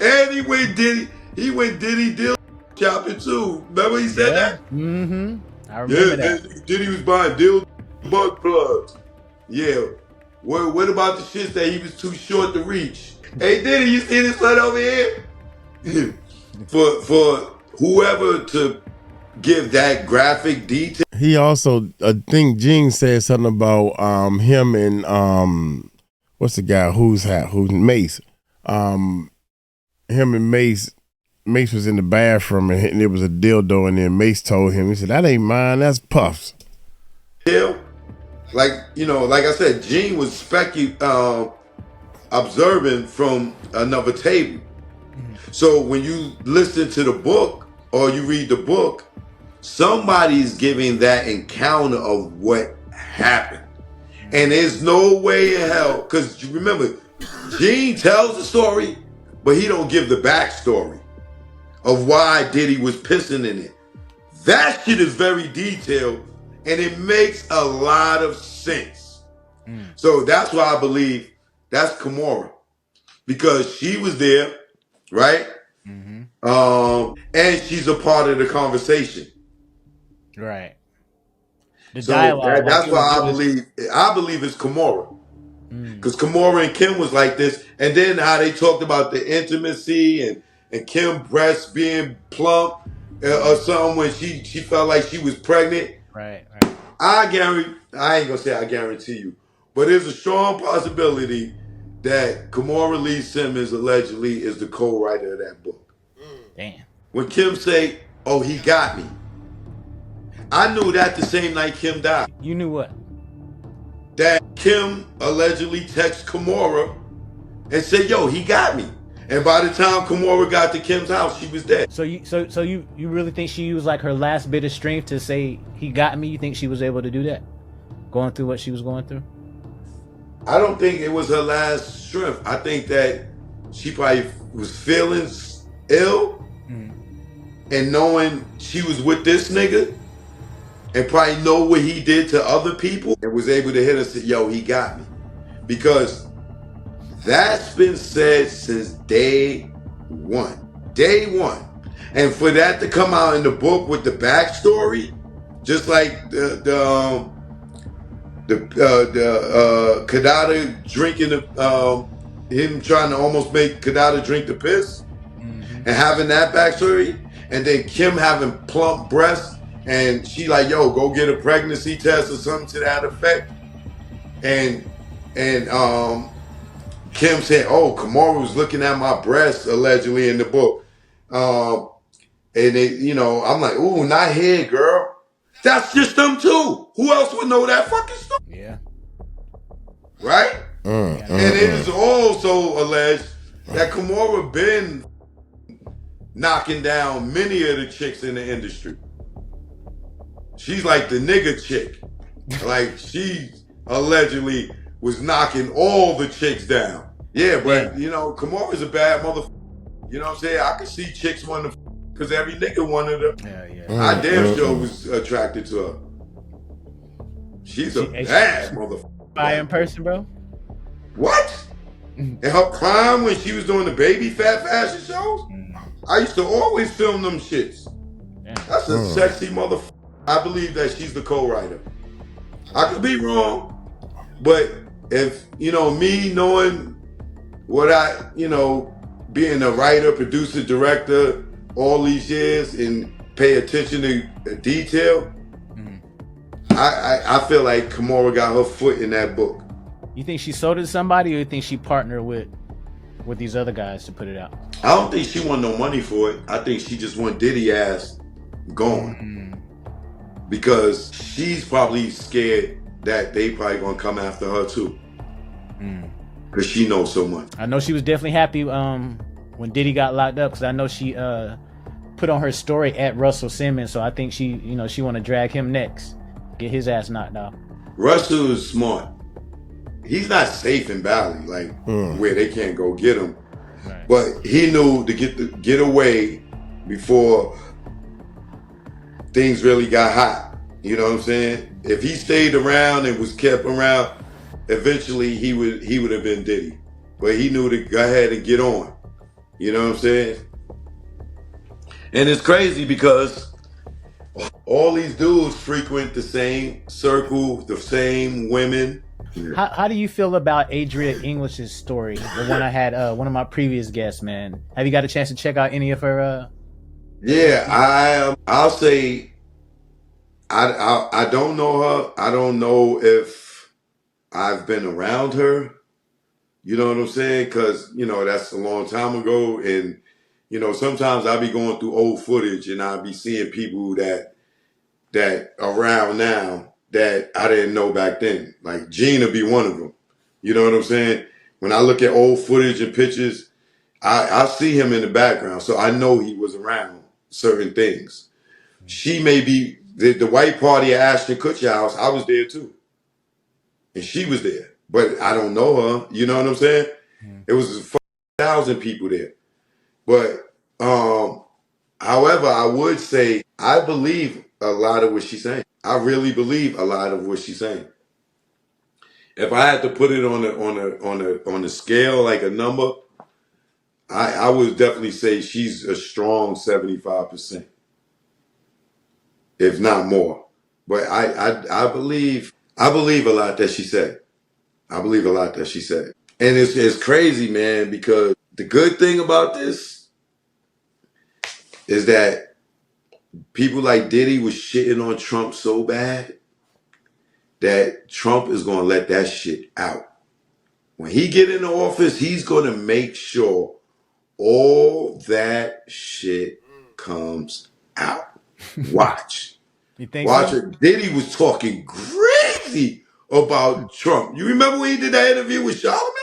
And he went Diddy deal shopping too. Remember he said that? Mm-hmm. I remember that. Diddy was buying deal bug plugs. Yeah. What about the shits that he was too short to reach? Hey Diddy, you see this one over here? For whoever to give that graphic detail. He also, I think Jean said something about him and what's the guy who's Mace. Him and Mace was in the bathroom and there was a dildo in there. Mace told him, he said, that ain't mine, that's Puff's. Yeah. Like, you know, like I said, Jean was observing from another table. So when you listen to the book or you read the book, somebody's giving that encounter of what happened. And there's no way in hell, because remember, Jean tells the story, but he don't give the backstory of why Diddy was pissing in it. That shit is very detailed, and it makes a lot of sense. So that's why I believe that's 𝗗𝐿, because she was there, right? And she's a part of the conversation. Right. The So dialogue. that's why I believe it's 𝗗𝐿. Because 𝗗𝐿 and Kim was like this, and then how they talked about the intimacy and Kim breasts being plump or something when she felt like she was pregnant. Right. I ain't gonna say I guarantee you, but there's a strong possibility that 𝗗𝐿 Lee Simmons allegedly is the co-writer of that book. Damn. When Kim say, "Oh, he got me," I knew that the same night Kim died. You knew what? That Kim allegedly texted 𝗗𝐿 and said, "Yo, he got me." And by the time 𝗗𝐿 got to Kim's house, she was dead. So you really think she used like her last bit of strength to say he got me? You think she was able to do that, going through what she was going through? I don't think it was her last strength. I think that she probably was feeling ill and knowing she was with this nigga and probably know what he did to other people and was able to hit us and say, "Yo, he got me." Because that's been said since day one. Day one. And for that to come out in the book with the backstory, just like the 𝗗𝐷𝐻𝐿 drinking him trying to almost make 𝗗𝐷𝐻𝐿 drink the piss, and having that backstory, and then Kim having plump breasts, and she like, yo, go get a pregnancy test or something to that effect, and Kim said, oh, 𝗗𝐿 was looking at my breasts allegedly in the book, and it, you know, I'm like, ooh, not here, girl. That's just them too. Who else would know that fucking story? Yeah. Right? And it is also alleged that 𝗗𝐿 been knocking down many of the chicks in the industry. She's like the nigga chick. Like she allegedly was knocking all the chicks down. Yeah, but you know, 𝗗𝐿 is a bad motherfucker. You know what I'm saying? I could see chicks wanting to, because every nigga wanted her. I damn sure was attracted to her. She's a bad motherfucker. By in person, bro? What? And her prime when she was doing the baby fat fashion shows? I used to always film them shits. That's a sexy motherfucker. I believe that she's the co-writer. I could be wrong, but if, you know, me knowing what I, you know, being a writer, producer, director all these years and pay attention to detail, I feel like 𝗗𝐿 got her foot in that book. You think she sold it to somebody, or you think she partnered with these other guys to put it out? I don't think she want no money for it. I think she just want Diddy ass gone. Because she's probably scared that they probably gonna come after her too. Because she knows so much. I know she was definitely happy when Diddy got locked up, because I know she put on her story at Russell Simmons, so I think she, you know, she want to drag him next, get his ass knocked out. Russell is smart. He's not safe in Valley, like where they can't go get him. Right. But he knew to get away before things really got hot. You know what I'm saying? If he stayed around and was kept around, eventually he would have been Diddy. But he knew to go ahead and get on. You know what I'm saying? And it's crazy because all these dudes frequent the same circle, the same women. How do you feel about 𝗂𝐷REA English's story? The one I had, one of my previous guests, man. Have you got a chance to check out any of her? Yeah, I'll say I don't know her. I don't know if I've been around her. You know what I'm saying? Because, you know, that's a long time ago. And, you know, sometimes I'll be going through old footage and I'll be seeing people that around now that I didn't know back then. Like Jean will be one of them. You know what I'm saying? When I look at old footage and pictures, I see him in the background. So I know he was around certain things. She may be, the white party at Ashton Kutcher's house, I was there too. And she was there. But I don't know her. You know what I'm saying? It was 1,000 people there. But, however, I would say I believe a lot of what she's saying. I really believe a lot of what she's saying. If I had to put it on a scale, like a number, I would definitely say she's a strong 75%, if not more. But I believe a lot that she said. I believe a lot that she said. And it's crazy, man, because the good thing about this is that people like Diddy was shitting on Trump so bad that Trump is going to let that shit out. When he get in the office, he's going to make sure all that shit comes out. Watch. You think Watch so? it. Diddy was talking crazy about Trump. You remember when he did that interview with Charlamagne?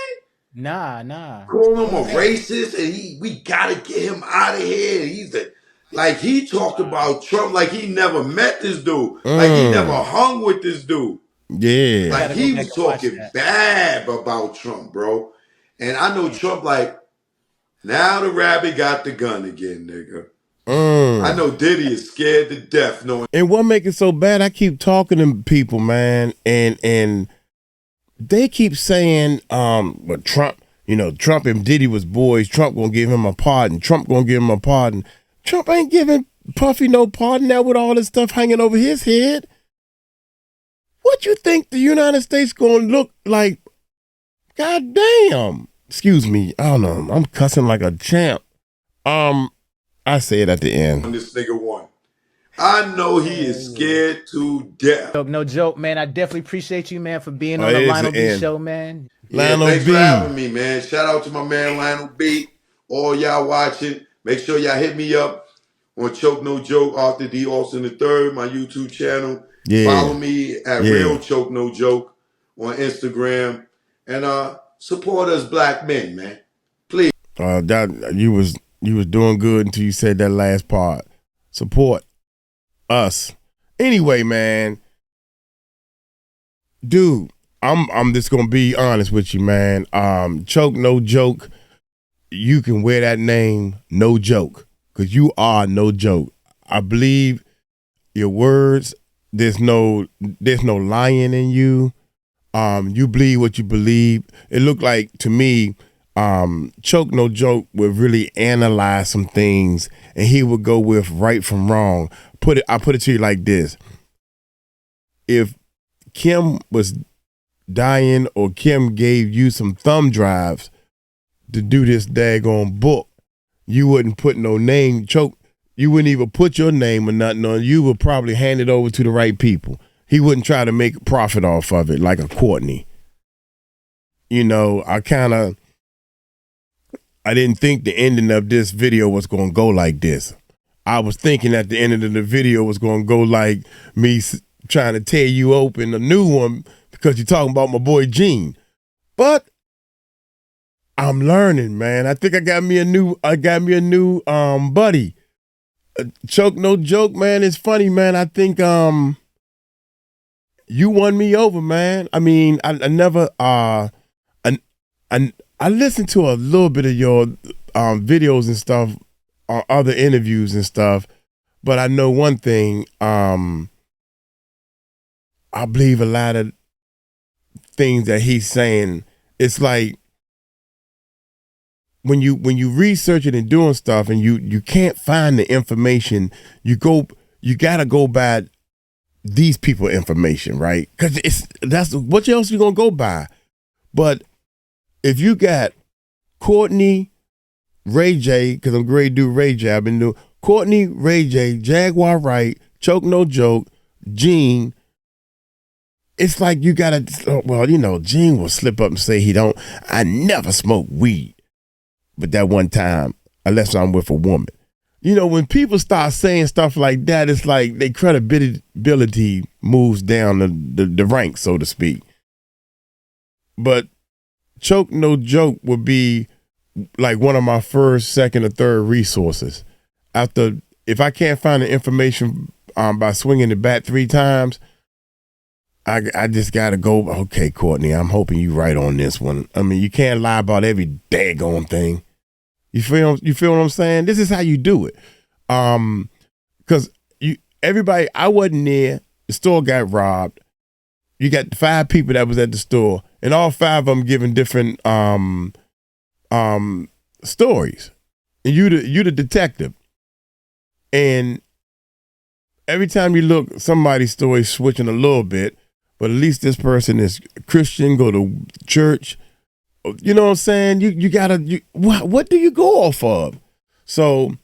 Nah. Calling him a racist, and we gotta get him out of here. He talked about Trump like he never met this dude. Like he never hung with this dude. Yeah. Like he was talking bad about Trump, bro. And I know Trump like, now the rabbit got the gun again, nigga. I know Diddy is scared to death knowing. And what make it so bad, I keep talking to people, man, and they keep saying, but Trump, you know, Trump and Diddy was boys. Trump gonna give him a pardon. Trump gonna give him a pardon. Trump ain't giving Puffy no pardon now with all this stuff hanging over his head. What you think the United States gonna look like? God damn. Excuse me. I don't know. I'm cussing like a champ. I say it at the end. This nigga won. I know he is scared to death. No joke, man. I definitely appreciate you, man, for being on the Lionel B show, man. Yeah, thanks for having me, man. Shout out to my man Lionel B. All y'all watching. Make sure y'all hit me up on Choke No Joke, Arthur D. Austin III, my YouTube channel. Yeah. Follow me at Real Choke No Joke on Instagram. And support us black men, man. Please. That you was doing good until you said that last part. Support us. Anyway, man. Dude, I'm just gonna be honest with you, man. Choke No Joke, you can wear that name, no joke. Cause you are no joke. I believe your words. There's no lying in you. You believe what you believe. It looked like to me, Choke No Joke would really analyze some things, and he would go with right from wrong. I put it to you like this: if Kim was dying, or Kim gave you some thumb drives to do this daggone book, you wouldn't put no name, Choke. You wouldn't even put your name or nothing on. You would probably hand it over to the right people. He wouldn't try to make a profit off of it like a Courtney. You know, I didn't think the ending of this video was going to go like this. I was thinking at the end of the video was going to go like me trying to tear you open a new one because you're talking about my boy Jean. But I'm learning, man. I think I got me a new buddy. Choke No Joke, man. It's funny, man. I think you won me over, man. I mean, I never I listened to a little bit of your videos and stuff, other interviews and stuff, but I know one thing. I believe a lot of things that he's saying. It's like when you research it and doing stuff and you can't find the information, you gotta go by these people information, right? Because that's what else you gonna go by. But if you got Courtney, Ray J, because I'm great dude Ray J, I've been doing Courtney, Ray J, Jaguar Wright, Choke No Joke, Jean. It's like you gotta, well, you know, Jean will slip up and say I never smoke weed. But that one time, unless I'm with a woman. You know, when people start saying stuff like that, it's like their credibility moves down the ranks, so to speak. But Choke No Joke would be like one of my first, second, or third resources. If I can't find the information by swinging the bat 3 times, I just gotta go, okay, Courtney, I'm hoping you right on this one. I mean, you can't lie about every daggone thing. You feel what I'm saying? This is how you do it. Cause everybody, I wasn't there. The store got robbed. You got 5 people that was at the store, and all 5 of them giving different stories. And you the detective. And every time you look, somebody's story switching a little bit, but at least this person is Christian, go to church. You know what I'm saying? You gotta, what do you go off of? So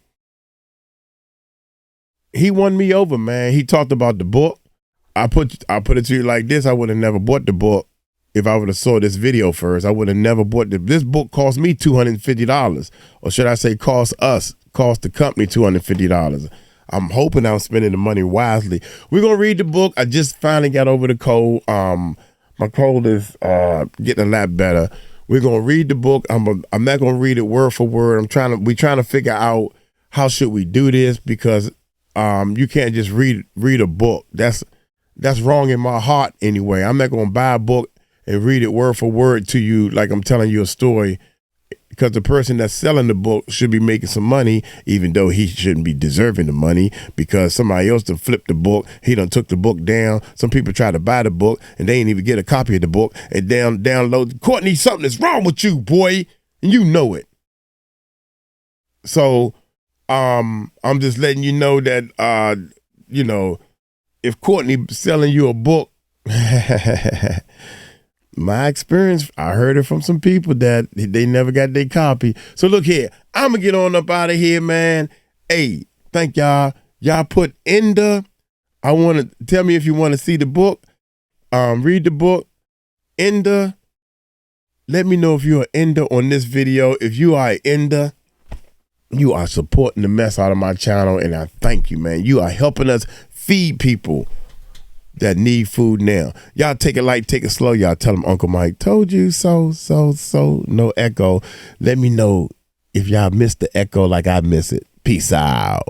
he won me over, man. He talked about the book. I put it to you like this. I would have never bought the book if I would have saw this video first. I would have never bought this book. Cost me $250, or should I say cost the company $250. I'm hoping I'm spending the money wisely. We're gonna read the book. I just finally got over the cold. My cold is getting a lot better. We're gonna read the book. I'm not gonna read it word for word. We're trying to figure out how should we do this, because you can't just read a book. That's wrong in my heart anyway. I'm not gonna buy a book and read it word for word to you like I'm telling you a story, because the person that's selling the book should be making some money, even though he shouldn't be deserving the money, because somebody else done flipped the book. He done took the book down. Some people try to buy the book and they ain't even get a copy of the book and download. Courtney, something is wrong with you, boy, and you know it. So I'm just letting you know that you know, if Courtney selling you a book, my experience, I heard it from some people that they never got their copy. So look here, I'm gonna get on up out of here, man. Hey, thank y'all. Y'all put 𝗓𝗓. I want to tell me if you want to see the book. Read the book. 𝗓𝗓. Let me know if you're an 𝗓𝗓 on this video. If you are an 𝗓𝗓, you are supporting the mess out of my channel, and I thank you, man. You are helping us feed people that need food now. Y'all take it light, take it slow. Y'all tell them Uncle Mike told you so. No echo. Let me know if y'all missed the echo like I miss it. Peace out.